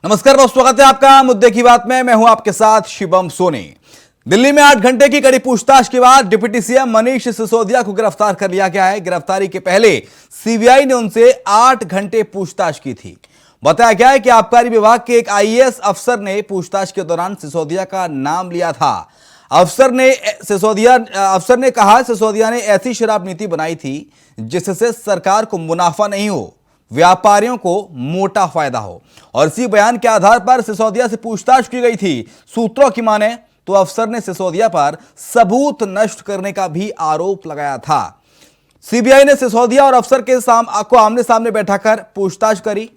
नमस्कार दोस्तों, स्वागत है आपका मुद्दे की बात में। मैं हूं आपके साथ शिवम सोनी। दिल्ली में 8 घंटे की कड़ी पूछताछ के बाद डिप्टी सीएम मनीष सिसोदिया को गिरफ्तार कर लिया गया है। गिरफ्तारी के पहले सीबीआई ने उनसे 8 घंटे पूछताछ की थी। बताया गया है कि आबकारी विभाग के एक आईएएस अफसर ने पूछताछ के दौरान सिसोदिया का नाम लिया था। अफसर ने कहा सिसोदिया ने ऐसी शराब नीति बनाई थी जिससे सरकार को मुनाफा नहीं हो, व्यापारियों को मोटा फायदा हो, और इसी बयान के आधार पर सिसोदिया से पूछताछ की गई थी। सूत्रों की माने तो अफसर ने सिसोदिया पर सबूत नष्ट करने का भी आरोप लगाया था। सीबीआई ने सिसोदिया और अफसर को आमने सामने बैठाकर पूछताछ करी।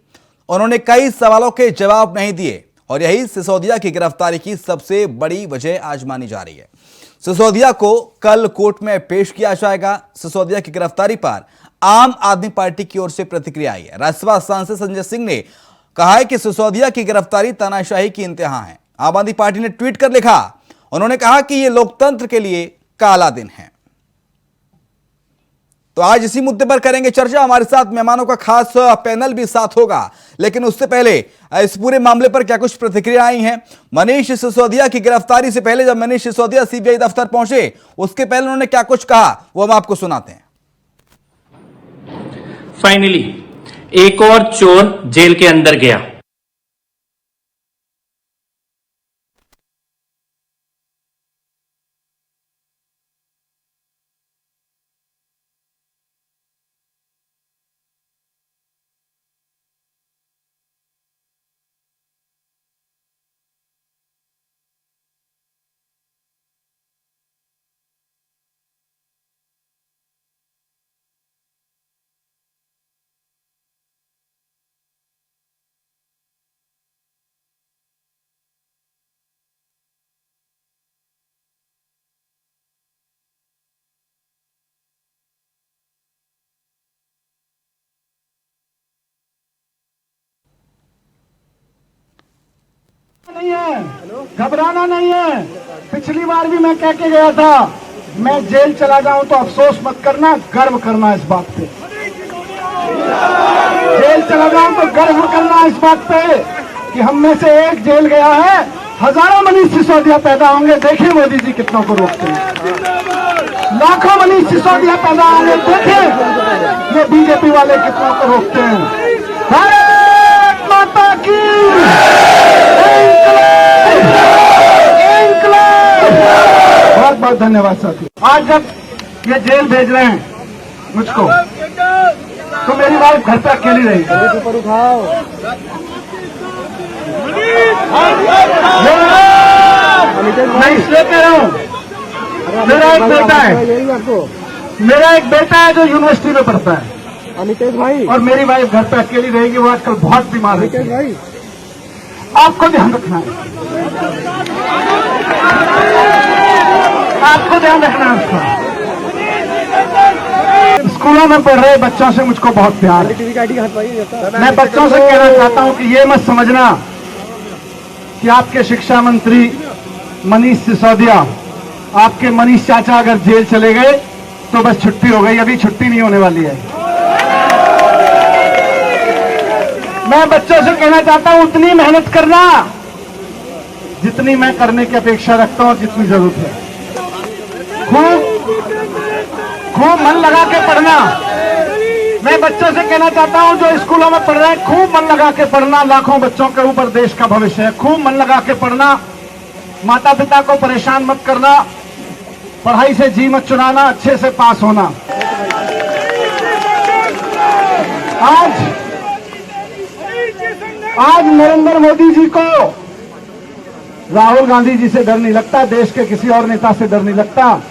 उन्होंने कई सवालों के जवाब नहीं दिए और यही सिसोदिया की गिरफ्तारी की सबसे बड़ी वजह आज मानी जा रही है। सिसोदिया को कल कोर्ट में पेश किया जाएगा। सिसोदिया की गिरफ्तारी पर आम आदमी पार्टी की ओर से प्रतिक्रिया आई है। राज्यसभा सांसद संजय सिंह ने कहा है कि सिसोदिया की गिरफ्तारी तानाशाही की इंतहा है। आम आदमी पार्टी ने ट्वीट कर लिखा, उन्होंने कहा कि यह लोकतंत्र के लिए काला दिन है। तो आज इसी मुद्दे पर करेंगे चर्चा। हमारे साथ मेहमानों का खास पैनल भी साथ होगा, लेकिन उससे पहले इस पूरे मामले पर क्या कुछ प्रतिक्रिया आई हैं। मनीष सिसोदिया की गिरफ्तारी से पहले जब मनीष सिसोदिया सीबीआई दफ्तर पहुंचे, उसके पहले उन्होंने क्या कुछ कहा वो हम आपको सुनाते हैं। फाइनली एक और चोर जेल के अंदर गया। नहीं है, घबराना नहीं है। पिछली बार भी मैं कह के गया था, मैं जेल चला जाऊं तो अफसोस मत करना, गर्व करना इस बात पे। जेल चला जाऊं तो गर्व करना इस बात पे कि हम में से एक जेल गया है, हजारों मनीष सिसोदिया पैदा होंगे। देखिए मोदी जी कितनों को रोकते हैं, लाखों मनीष सिसोदिया पैदा होंगे। देखिए ये बीजेपी वाले कितनों को रोकते हैं। भारत माता की बहुत बहुत धन्यवाद साथी। आज जब ये जेल भेज रहे हैं मुझको, तो मेरी वाइफ घर पे अकेली रही। ऊपर उठाओ, मैं इसलिए कह रहा हूँ, मेरा एक बेटा है जो यूनिवर्सिटी में पढ़ता है, अमितेश भाई, और मेरी वाइफ घर पे अकेली रहेगी। वो आजकल बहुत बीमार है, आपको ध्यान रखना है, आपको ध्यान रखना है उसका। स्कूलों में पढ़ रहे बच्चों से मुझको बहुत प्यार है। मैं बच्चों से कहना चाहता हूं कि ये मत समझना कि आपके शिक्षा मंत्री मनीष सिसोदिया, आपके मनीष चाचा अगर जेल चले गए तो बस छुट्टी हो गई। अभी छुट्टी नहीं होने वाली है। मैं बच्चों से कहना चाहता हूं उतनी मेहनत करना जितनी मैं करने की अपेक्षा रखता हूं और जितनी जरूरत है। खूब मन लगा के पढ़ना। मैं बच्चों से कहना चाहता हूं जो स्कूलों में पढ़ रहे हैं, खूब मन लगा के पढ़ना। लाखों बच्चों के ऊपर देश का भविष्य है। खूब मन लगा के पढ़ना, माता पिता को परेशान मत करना, पढ़ाई से जी मत चुराना, अच्छे से पास होना। आज नरेंद्र मोदी जी को राहुल गांधी जी से डर नहीं लगता, देश के किसी और नेता से डर नहीं लगता।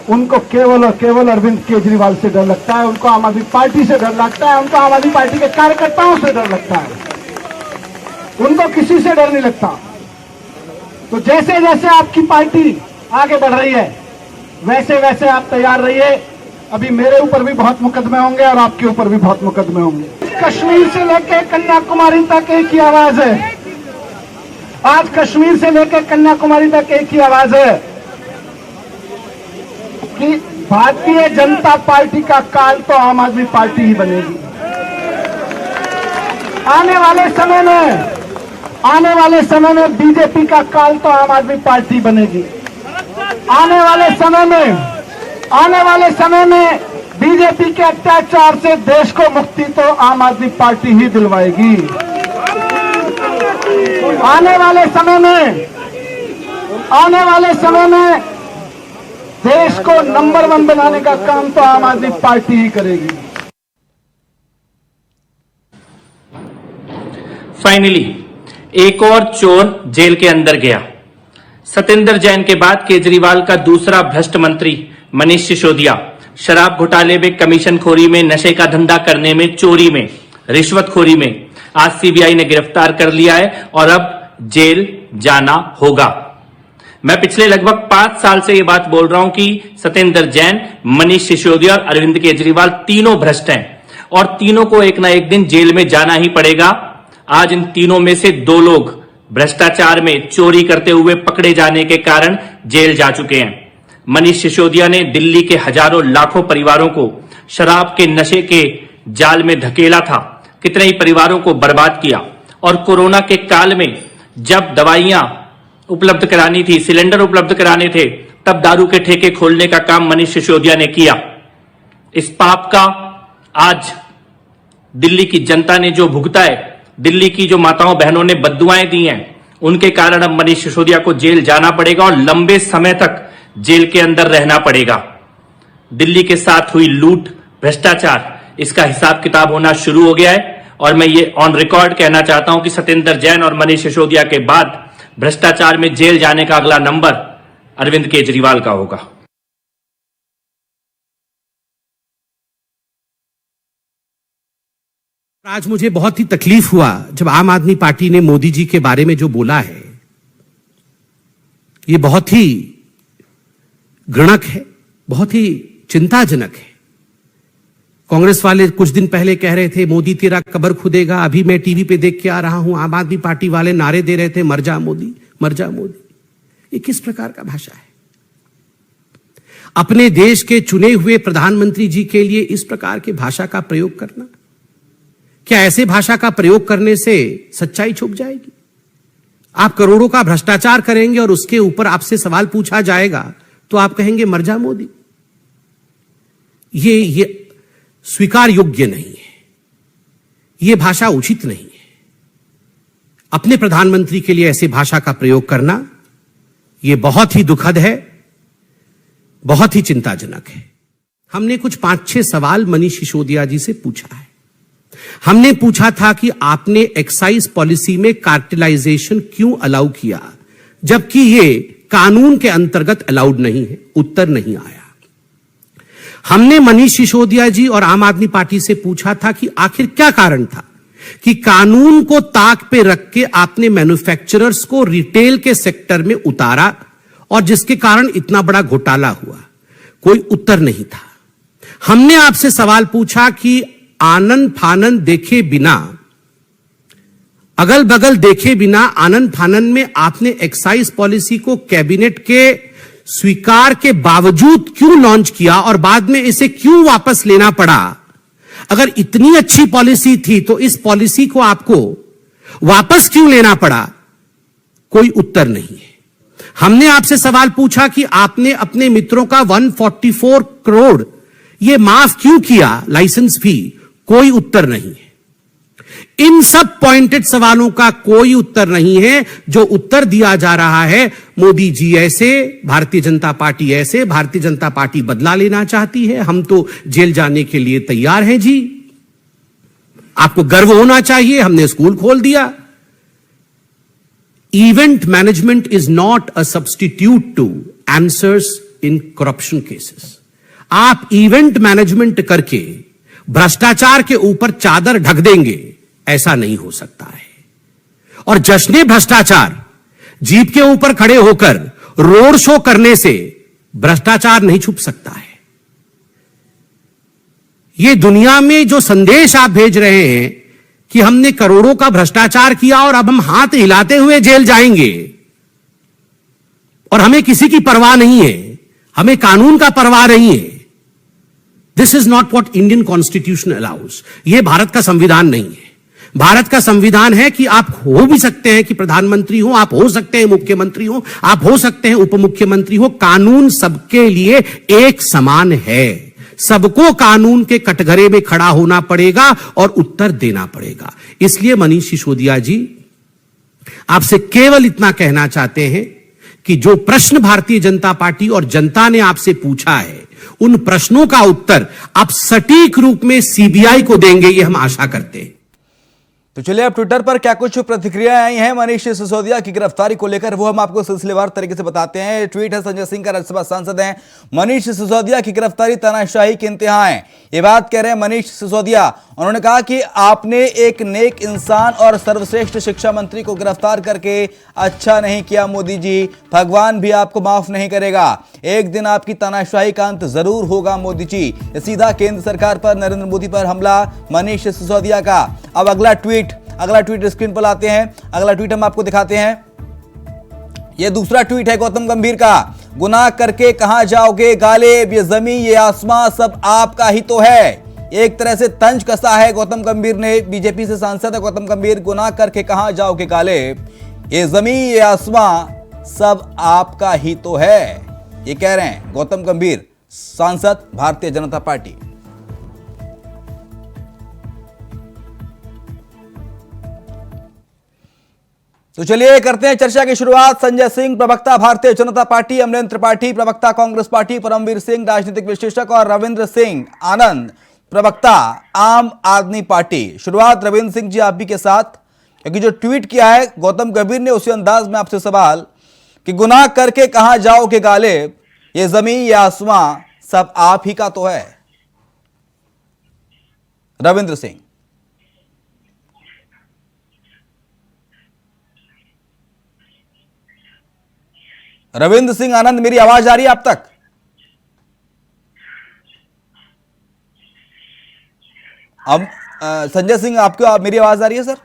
उनको केवल और केवल अरविंद केजरीवाल से डर लगता है, उनको आम आदमी पार्टी से डर लगता है, उनको आम आदमी पार्टी के कार्यकर्ताओं से डर लगता है, उनको किसी से डर नहीं लगता। तो जैसे जैसे आपकी पार्टी आगे बढ़ रही है, वैसे वैसे आप तैयार रहिए। अभी मेरे ऊपर भी बहुत मुकदमे होंगे और आपके ऊपर भी बहुत मुकदमे होंगे। कश्मीर से लेकर कन्याकुमारी तक एक ही आवाज है। आज कश्मीर से लेकर कन्याकुमारी तक एक ही आवाज है कि भारतीय जनता पार्टी का काल तो आम आदमी पार्टी ही बनेगी। आने वाले समय में आने वाले समय में बीजेपी का काल तो आम आदमी पार्टी बनेगी। आने वाले समय में बीजेपी के अत्याचार से देश को मुक्ति तो आम आदमी पार्टी ही दिलवाएगी। आने वाले समय में देश को नंबर 1 बनाने का काम तो आम आदमी पार्टी ही करेगी। फाइनली एक और चोर जेल के अंदर गया। सत्येंद्र जैन के बाद केजरीवाल का दूसरा भ्रष्ट मंत्री मनीष सिसोदिया शराब घोटाले में, कमीशनखोरी में, नशे का धंधा करने में, चोरी में, रिश्वतखोरी में आज सीबीआई ने गिरफ्तार कर लिया है और अब जेल जाना होगा। मैं पिछले लगभग 5 साल से यह बात बोल रहा हूं कि सत्येंद्र जैन, मनीष सिसोदिया और अरविंद केजरीवाल तीनों भ्रष्ट हैं और तीनों को एक ना एक दिन जेल में जाना ही पड़ेगा। आज इन तीनों में से 2 लोग भ्रष्टाचार में, चोरी करते हुए पकड़े जाने के कारण जेल जा चुके हैं। मनीष सिसोदिया ने दिल्ली के हजारों लाखों परिवारों को शराब के नशे के जाल में धकेला था, कितने ही परिवारों को बर्बाद किया। और कोरोना के काल में जब दवाइयां उपलब्ध करानी थी, सिलेंडर उपलब्ध कराने थे, तब दारू के ठेके खोलने का काम मनीष सिसोदिया ने किया। इस पाप का आज दिल्ली की जनता ने जो भुगता है, दिल्ली की जो माताओं बहनों ने बद्दुआएं दी हैं, उनके कारण अब मनीष सिसोदिया को जेल जाना पड़ेगा और लंबे समय तक जेल के अंदर रहना पड़ेगा। दिल्ली के साथ हुई लूट, भ्रष्टाचार, इसका हिसाब किताब होना शुरू हो गया है और मैं ये ऑन रिकॉर्ड कहना चाहता हूं कि सत्येंद्र जैन और मनीष सिसोदिया के बाद भ्रष्टाचार में जेल जाने का अगला नंबर अरविंद केजरीवाल का होगा। आज मुझे बहुत ही तकलीफ हुआ जब आम आदमी पार्टी ने मोदी जी के बारे में जो बोला है, ये बहुत ही घृणक है, बहुत ही चिंताजनक है। कांग्रेस वाले कुछ दिन पहले कह रहे थे मोदी तेरा कब्र खुदेगा। अभी मैं टीवी पे देख के आ रहा हूं, आम आदमी पार्टी वाले नारे दे रहे थे मर जा मोदी, मर जा मोदी। ये किस प्रकार का भाषा है? अपने देश के चुने हुए प्रधानमंत्री जी के लिए इस प्रकार की भाषा का प्रयोग करना, क्या ऐसे भाषा का प्रयोग करने से सच्चाई छुप जाएगी? आप करोड़ों का भ्रष्टाचार करेंगे और उसके ऊपर आपसे सवाल पूछा जाएगा तो आप कहेंगे मर जा मोदी। ये स्वीकार योग्य नहीं है, यह भाषा उचित नहीं है। अपने प्रधानमंत्री के लिए ऐसे भाषा का प्रयोग करना यह बहुत ही दुखद है, बहुत ही चिंताजनक है। हमने कुछ 5-6 सवाल मनीष सिसोदिया जी से पूछा है। हमने पूछा था कि आपने एक्साइज पॉलिसी में कार्टेलाइजेशन क्यों अलाउ किया, जबकि यह कानून के अंतर्गत अलाउड नहीं है। उत्तर नहीं आया। हमने मनीष सिसोदिया जी और आम आदमी पार्टी से पूछा था कि आखिर क्या कारण था कि कानून को ताक पे रख के आपने मैन्युफैक्चरर्स को रिटेल के सेक्टर में उतारा और जिसके कारण इतना बड़ा घोटाला हुआ। कोई उत्तर नहीं था। हमने आपसे सवाल पूछा कि आनन फानन देखे बिना, अगल बगल देखे बिना आनन फानन में आपने एक्साइज पॉलिसी को कैबिनेट के स्वीकार के बावजूद क्यों लॉन्च किया और बाद में इसे क्यों वापस लेना पड़ा? अगर इतनी अच्छी पॉलिसी थी तो इस पॉलिसी को आपको वापस क्यों लेना पड़ा? कोई उत्तर नहीं है। हमने आपसे सवाल पूछा कि आपने अपने मित्रों का 144 करोड़ यह माफ क्यों किया, लाइसेंस फी? कोई उत्तर नहीं है। इन सब पॉइंटेड सवालों का कोई उत्तर नहीं है। जो उत्तर दिया जा रहा है, मोदी जी ऐसे, भारतीय जनता पार्टी ऐसे, भारतीय जनता पार्टी बदला लेना चाहती है, हम तो जेल जाने के लिए तैयार हैं जी। आपको गर्व होना चाहिए, हमने स्कूल खोल दिया। Event management is not a substitute two answers in corruption cases. आप इवेंट मैनेजमेंट करके भ्रष्टाचार के ऊपर चादर ढक देंगे, ऐसा नहीं हो सकता है। और जश्ने भ्रष्टाचार, जीप के ऊपर खड़े होकर रोड शो करने से भ्रष्टाचार नहीं छुप सकता है। यह दुनिया में जो संदेश आप भेज रहे हैं कि हमने करोड़ों का भ्रष्टाचार किया और अब हम हाथ हिलाते हुए जेल जाएंगे और हमें किसी की परवाह नहीं है, हमें कानून का परवाह नहीं है, this is not what Indian constitution allows. यह भारत का संविधान नहीं है। भारत का संविधान है कि आप हो भी सकते हैं कि प्रधानमंत्री हो, आप हो सकते हैं मुख्यमंत्री हो, आप हो सकते हैं उप मुख्यमंत्री हो। कानून सबके लिए एक समान है। सबको कानून के कटघरे में खड़ा होना पड़ेगा और उत्तर देना पड़ेगा। इसलिए मनीष सिसोदिया जी, आपसे केवल इतना कहना चाहते हैं कि जो प्रश्न भारतीय जनता पार्टी और जनता ने आपसे पूछा है, उन प्रश्नों का उत्तर आप सटीक रूप में सीबीआई को देंगे, ये हम आशा करते हैं। तो चलिए अब ट्विटर पर क्या कुछ प्रतिक्रियाएं आई हैं मनीष सिसोदिया की गिरफ्तारी को लेकर, वो हम आपको सिलसिलेवार तरीके से बताते हैं। ट्वीट है संजय सिंह का, राज्यसभा सांसद हैं। मनीष सिसोदिया की गिरफ्तारी तानाशाही की इंतहा है, ये बात कह रहे हैं मनीष सिसोदिया। उन्होंने कहा कि आपने एक नेक इंसान और सर्वश्रेष्ठ शिक्षा मंत्री को गिरफ्तार करके अच्छा नहीं किया मोदी जी, भगवान भी आपको माफ नहीं करेगा। एक दिन आपकी तानाशाही का अंत जरूर होगा मोदी जी। ये सीधा केंद्र सरकार पर, नरेंद्र मोदी पर हमला मनीष सिसोदिया का। अब अगला ट्वीट स्क्रीन पर लाते हैं। अगला ट्वीट हम आपको दिखाते हैं। यह दूसरा ट्वीट है गौतम गंभीर का। गुनाह करके कहां जाओगे गालिब, ये जमीन ये आसमां सब आपका ही तो है। एक तरह से तंज कसा है गौतम गंभीर ने। बीजेपी से सांसद है गौतम गंभीर। गुनाह करके कहां जाओगे गालिब, ये जमीन ये आसमां सब आपका ही तो है, ये कह रहे हैं गौतम गंभीर, सांसद भारतीय जनता पार्टी। तो चलिए करते हैं चर्चा की शुरुआत। संजय सिंह प्रवक्ता भारतीय जनता पार्टी, अमरेंद्र त्रिपाठी प्रवक्ता कांग्रेस पार्टी, परमवीर सिंह राजनीतिक विश्लेषक और रविंद्र सिंह आनंद प्रवक्ता आम आदमी पार्टी। शुरुआत रविंद्र सिंह जी आप भी के साथ, क्योंकि जो ट्वीट किया है गौतम गंभीर ने उसी अंदाज में आपसे सवाल कि गुनाह करके कहां जाओगे गालिब, ये जमीन ये आसमां सब आप ही का तो है। रविंद्र सिंह। रविंद्र सिंह आनंद, मेरी आवाज आ रही है आप तक? अब संजय सिंह आपको मेरी आवाज आ रही है सर?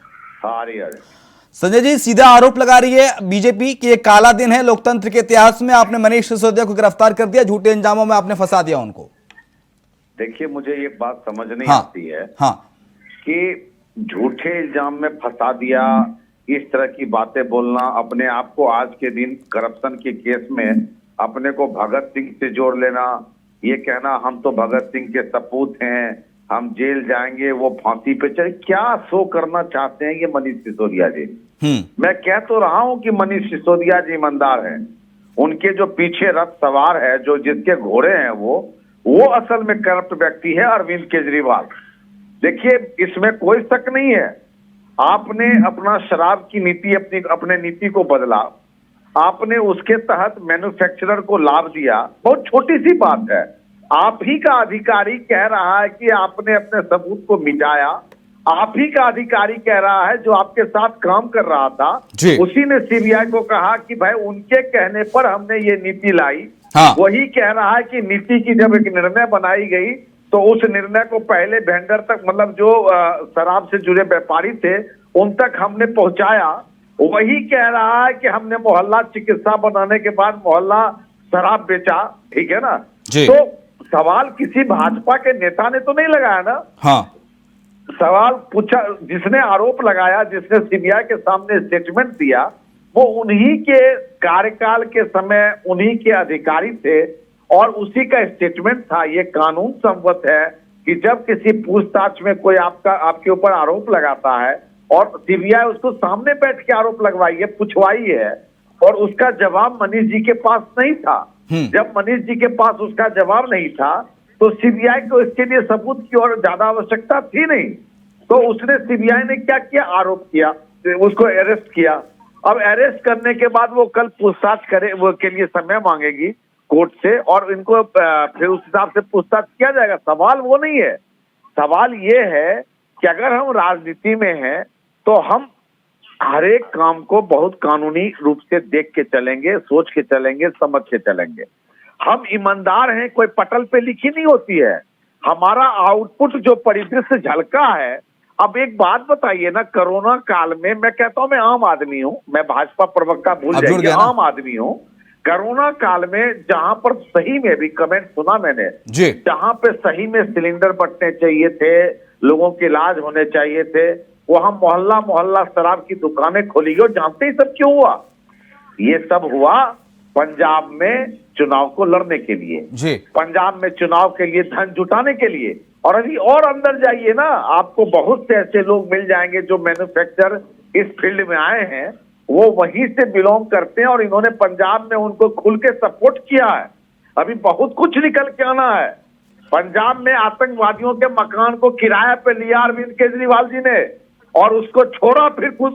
आ रही है। संजय जी, सीधा आरोप लगा रही है बीजेपी कि एक काला दिन है लोकतंत्र के इतिहास में। आपने मनीष सिसोदिया को गिरफ्तार कर दिया, झूठे इंजामों में आपने फंसा दिया उनको। देखिए, मुझे ये बात समझ नहीं हाँ, आती है कि झूठे इल्जाम में फंसा दिया, इस तरह की बातें बोलना, अपने आप को आज के दिन करप्शन के केस में अपने को भगत सिंह से जोड़ लेना, ये कहना हम तो भगत सिंह के सपूत हैं, हम जेल जाएंगे, वो फांसी पे चले, क्या शो करना चाहते हैं ये मनीष सिसोदिया जी? मैं कह तो रहा हूं कि मनीष सिसोदिया जी ईमानदार हैं। उनके जो पीछे रथ सवार है, जो जिसके घोड़े हैं, वो असल में करप्ट व्यक्ति है, अरविंद केजरीवाल। देखिए, इसमें कोई शक नहीं है। आपने अपना शराब की नीति, अपने नीति को बदला, आपने उसके तहत मैन्युफैक्चरर को लाभ दिया, बहुत छोटी सी बात है। आप ही का अधिकारी कह रहा है कि आपने अपने सबूत को मिटाया, आप ही का अधिकारी कह रहा है जो आपके साथ काम कर रहा था, उसी ने सीबीआई को कहा कि भाई उनके कहने पर हमने ये नीति लाई। हाँ। वही कह रहा है कि नीति की जब एक निर्णय बनाई गई तो उस निर्णय को पहले वेंडर तक, मतलब जो शराब से जुड़े व्यापारी थे उन तक हमने पहुंचाया। वही कह रहा है कि हमने मोहल्ला चिकित्सा बनाने के बाद मोहल्ला शराब बेचा, ठीक है ना? तो सवाल किसी भाजपा के नेता ने तो नहीं लगाया ना। हाँ। सवाल पूछा, जिसने आरोप लगाया, जिसने सीबीआई के सामने स्टेटमेंट दिया, वो उन्हीं के कार्यकाल के समय उन्हीं के अधिकारी थे और उसी का स्टेटमेंट था। ये कानून सम्मत है कि जब किसी पूछताछ में कोई आपके ऊपर आरोप लगाता है और सीबीआई उसको सामने बैठ के आरोप लगवाई है, पूछवाई है, और उसका जवाब मनीष जी के पास नहीं था। जब मनीष जी के पास उसका जवाब नहीं था तो सीबीआई को इसके लिए सबूत की और ज्यादा आवश्यकता थी नहीं। तो उसने, सीबीआई ने क्या किया, आरोप किया, उसको अरेस्ट किया। अब अरेस्ट करने के बाद वो कल पूछताछ करे, वो के लिए समय मांगेगी कोर्ट से और इनको फिर उस हिसाब से पूछताछ किया जाएगा। सवाल वो नहीं है। सवाल ये है कि अगर हम राजनीति में हैं तो हम हर एक काम को बहुत कानूनी रूप से देख के चलेंगे, सोच के चलेंगे, समझ के चलेंगे। हम ईमानदार हैं, कोई पटल पे लिखी नहीं होती है। हमारा आउटपुट जो परिदृश्य झलका है। अब एक बात बताइए ना, कोरोना काल में, मैं कहता हूं मैं आम आदमी हूं, मैं भाजपा प्रवक्ता भूल जाइए, आम आदमी हूं। कोरोना काल में जहां पर सही में भी कमेंट सुना मैंने, जहां पे सही में सिलेंडर बंटने चाहिए थे, लोगों के इलाज होने चाहिए थे, वहां मोहल्ला मोहल्ला शराब की दुकानें खोली गई। और जानते ही सब क्यों हुआ? ये सब हुआ पंजाब में चुनाव को लड़ने के लिए, जी, पंजाब में चुनाव के लिए धन जुटाने के लिए। और अभी और अंदर जाइए ना, आपको बहुत से ऐसे लोग मिल जाएंगे जो मैन्युफैक्चर इस फील्ड में आए हैं, वो वहीं से बिलोंग करते हैं और इन्होंने पंजाब में उनको खुल के सपोर्ट किया है। अभी बहुत कुछ निकल के आना है। पंजाब में आतंकवादियों के मकान को किराए पे लिया अरविंद केजरीवाल जी ने और उसको छोड़ा। फिर कुछ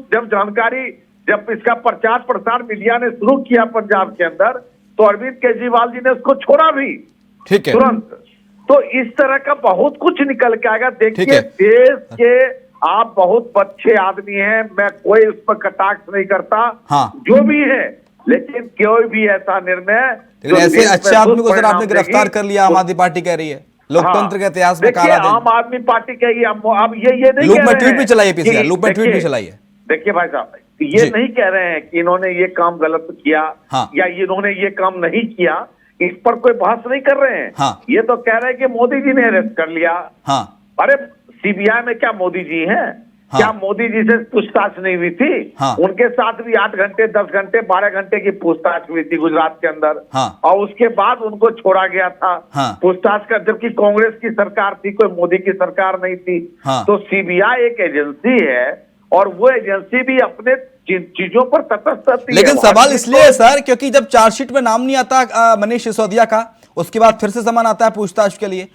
जब इसका प्रचार प्रसार मीडिया ने शुरू किया पंजाब के अंदर, तो अरविंद केजरीवाल जी ने उसको छोड़ा भी ठीक है, तुरंत। तो इस तरह का बहुत कुछ निकल के आएगा। ठीक देखिए, है। देश के आप बहुत अच्छे आदमी हैं, मैं कोई उस पर कटाक्ष नहीं करता, हाँ। जो भी है, लेकिन कोई भी ऐसा निर्णय लेकिन जो ऐसे देश में अच्छे आदमी को सर दुष्परिणाम आपने गिरफ्तार कर लिया, आम आदमी पार्टी कह रही है लोकतंत्र के इतिहास में देखिए, काला दिन। आम आदमी पार्टी कही अब ये नहीं लूप कह में रहे ट्वीट भी हैं चलाइए पीसीआर, कि लूप में ट्वीट भी देखिए- चलाइए। देखिए भाई साहब, ये जी। नहीं कह रहे हैं कि इन्होंने ये काम गलत किया, हाँ। या इन्होंने ये काम नहीं किया, इस पर कोई बहस नहीं कर रहे हैं। हाँ। ये तो कह रहे हैं कि मोदी जी ने अरेस्ट कर लिया। हाँ, अरे सीबीआई में क्या मोदी जी हैं? हाँ। क्या मोदी जी से पूछताछ नहीं हुई थी? हाँ। उनके साथ भी 8 घंटे 10 घंटे 12 घंटे की पूछताछ हुई थी गुजरात के अंदर। हाँ। और उसके बाद उनको छोड़ा गया था हाँ। पूछताछ कर, जबकि कांग्रेस की सरकार थी, कोई मोदी की सरकार नहीं थी। हाँ। तो सीबीआई एक एजेंसी है और वो एजेंसी भी अपने चीजों पर तटस्थ रहती है। लेकिन वो सवाल आदमी इसलिए है सर क्योंकि जब चार्जशीट में नाम नहीं आता मनीष सिसोदिया का, उसके बाद फिर से सामान आता है पूछताछ के लिए।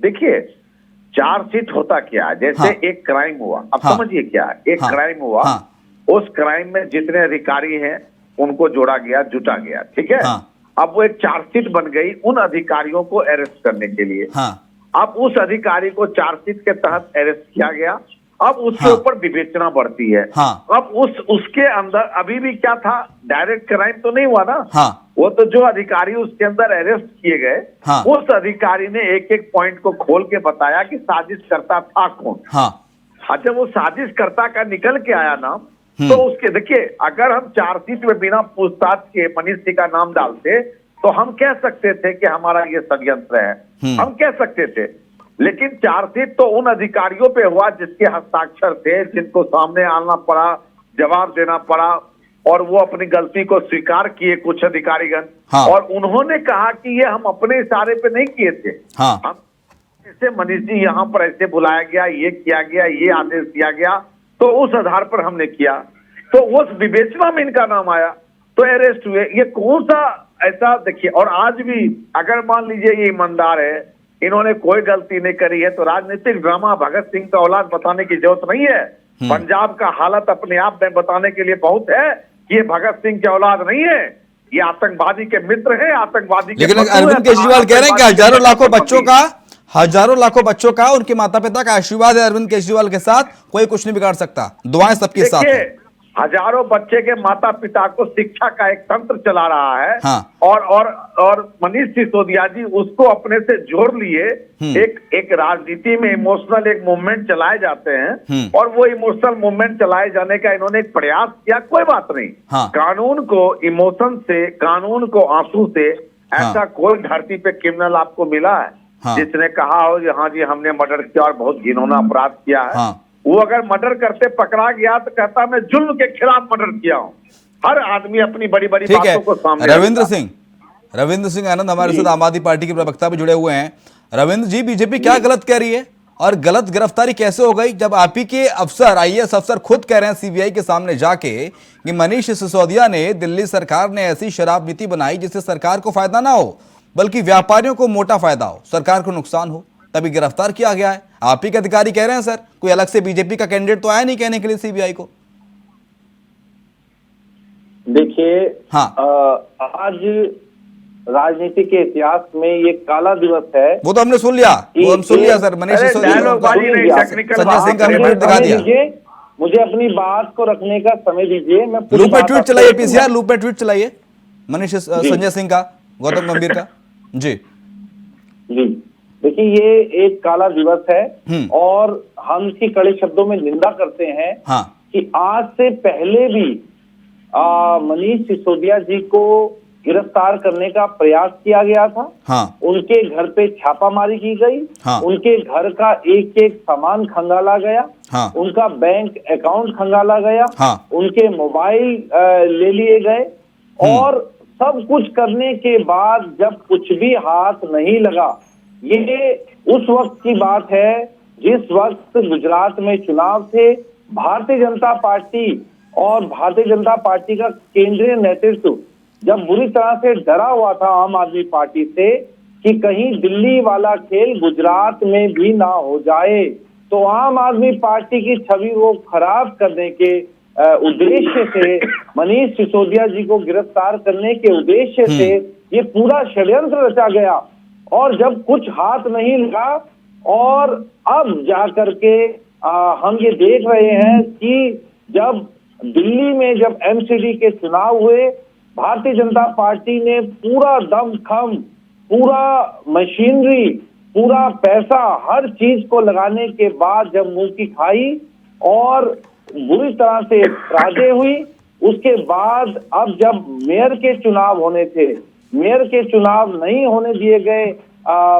देखिए, चार्जशीट होता क्या है, जैसे हाँ। एक क्राइम हुआ, अब हाँ। समझिए क्या है, एक हाँ। क्राइम हुआ, हाँ। उस क्राइम में जितने अधिकारी हैं उनको जोड़ा गया, जुटा गया, ठीक है। हाँ। अब वो एक चार्जशीट बन गई उन अधिकारियों को अरेस्ट करने के लिए। हाँ। अब उस अधिकारी को चार्जशीट के तहत अरेस्ट किया गया, अब उसके हाँ। ऊपर विवेचना बढ़ती है। हाँ। अब उसके अंदर अभी भी क्या था, डायरेक्ट क्राइम तो नहीं हुआ ना। हाँ। वो तो जो अधिकारी उसके अंदर अरेस्ट किए गए, हाँ। उस अधिकारी ने एक एक पॉइंट को खोल के बताया कि साजिश करता था कौन। हाँ। अच्छा, वो साजिश करता का निकल के आया नाम, तो उसके देखिए, अगर हम चार्जशीट में बिना पूछताछ के मनीष जी का नाम डालते तो हम कह सकते थे कि हमारा ये षड्यंत्र है, हम कह सकते थे। लेकिन चार्जशीट तो उन अधिकारियों पे हुआ जिसके हस्ताक्षर थे, जिनको सामने आना पड़ा, जवाब देना पड़ा, और वो अपनी गलती को स्वीकार किए कुछ अधिकारीगण। हाँ। और उन्होंने कहा कि ये हम अपने इशारे पे नहीं किए थे। हाँ। हम ऐसे मनीष जी यहाँ पर ऐसे बुलाया गया, ये किया गया, ये आदेश दिया गया, तो उस आधार पर हमने किया, तो उस विवेचना में इनका नाम आया, तो अरेस्ट हुए। ये कौन सा ऐसा, देखिए, और आज भी अगर मान लीजिए ये ईमानदार है, इन्होंने कोई गलती नहीं करी है, तो राजनीतिक ड्रामा भगत सिंह का औलाद बताने की जरूरत नहीं है। पंजाब का हालत अपने आप में बताने के लिए बहुत है कि ये भगत सिंह के औलाद नहीं है, ये आतंकवादी के मित्र हैं, आतंकवादी के लेकिन बंधु हैं। अरविंद केजरीवाल कह रहे हैं कि हजारों लाखों बच्चों का उनके माता पिता का आशीर्वाद है अरविंद केजरीवाल के साथ, कोई कुछ नहीं बिगाड़ सकता, दुआएं सबके साथ देखिए, हैं। हजारों बच्चे के माता पिता को शिक्षा का एक तंत्र चला रहा है। हाँ। और मनीष सिसोदिया जी उसको अपने से जोड़ लिए। एक राजनीति में इमोशनल एक मूवमेंट चलाए जाते हैं, और वो इमोशनल मूवमेंट चलाए जाने का इन्होंने एक प्रयास किया, कोई बात नहीं। हाँ। कानून को इमोशन से, कानून को आंसू से, ऐसा हाँ। कोई धरती पे क्रिमिनल आपको मिला है हाँ। जिसने कहा हो हाँ जी हमने मर्डर किया और बहुत घिनौना अपराध किया है। हाँ। वो अगर मर्डर करते पकड़ा गया तो कहता मैं जुल्म के खिलाफ मर्डर किया हूं। हर आदमी अपनी बड़ी बड़ी ठीक है। बातों को सामने रविंद्र सिंह आनंद हमारे साथ आम आदमी पार्टी के प्रवक्ता भी जुड़े हुए हैं। रविंद्र जी, बीजेपी क्या गलत कह रही है और गलत गिरफ्तारी कैसे हो गई, जब आप ही के अफसर, आईएएस अफसर खुद कह रहे हैं सीबीआई के सामने जाके कि मनीष सिसोदिया ने, दिल्ली सरकार ने ऐसी शराब नीति बनाई जिससे सरकार को फायदा ना हो बल्कि व्यापारियों को मोटा फायदा हो, सरकार को नुकसान हो, तभी गिरफ्तार किया गया है। आप ही के अधिकारी कह रहे हैं सर, कोई अलग से बीजेपी का कैंडिडेट तो आया नहीं कहने के लिए सीबीआई को। देखिए, हाँ। आज राजनीति के इतिहास में ये काला दिवस है। वो तो हमने सुन लिया, वो हम सुन लिया सर, मनीष सिसोदिया संजय सिंह का ट्वीट दिखा दिया। मुझे अपनी बात को रखने का समय दीजिए। मैं लूप में ट्वीट चलाइए पीसीआर, लूप में ट्वीट चलाइए मनीष संजय सिंह का, गौतम गंभीर का। जी जी, देखिए, ये एक काला दिवस है और हम इसकी कड़े शब्दों में निंदा करते हैं। हाँ। कि आज से पहले भी मनीष सिसोदिया जी को गिरफ्तार करने का प्रयास किया गया था। हाँ। उनके घर पे छापामारी की गई। हाँ। उनके घर का एक एक सामान खंगाला गया। हाँ। उनका बैंक अकाउंट खंगाला गया, हाँ। उनके मोबाइल ले लिए गए, और सब कुछ करने के बाद जब कुछ भी हाथ नहीं लगा, ये उस वक्त की बात है जिस वक्त गुजरात में चुनाव थे। भारतीय जनता पार्टी और भारतीय जनता पार्टी का केंद्रीय नेतृत्व जब बुरी तरह से डरा हुआ था आम आदमी पार्टी से कि कहीं दिल्ली वाला खेल गुजरात में भी ना हो जाए, तो आम आदमी पार्टी की छवि को खराब करने के उद्देश्य से, मनीष सिसोदिया जी को गिरफ्तार करने के उद्देश्य से ये पूरा षड्यंत्र रचा गया। और जब कुछ हाथ नहीं लगा, और अब जाकर के हम ये देख रहे हैं कि जब दिल्ली में जब एमसीडी के चुनाव हुए, भारतीय जनता पार्टी ने पूरा दमखम, पूरा मशीनरी, पूरा पैसा, हर चीज को लगाने के बाद जब मुंह की खाई और बुरी तरह से पराजय हुई, उसके बाद अब जब मेयर के चुनाव होने थे, मेयर के चुनाव नहीं होने दिए गए,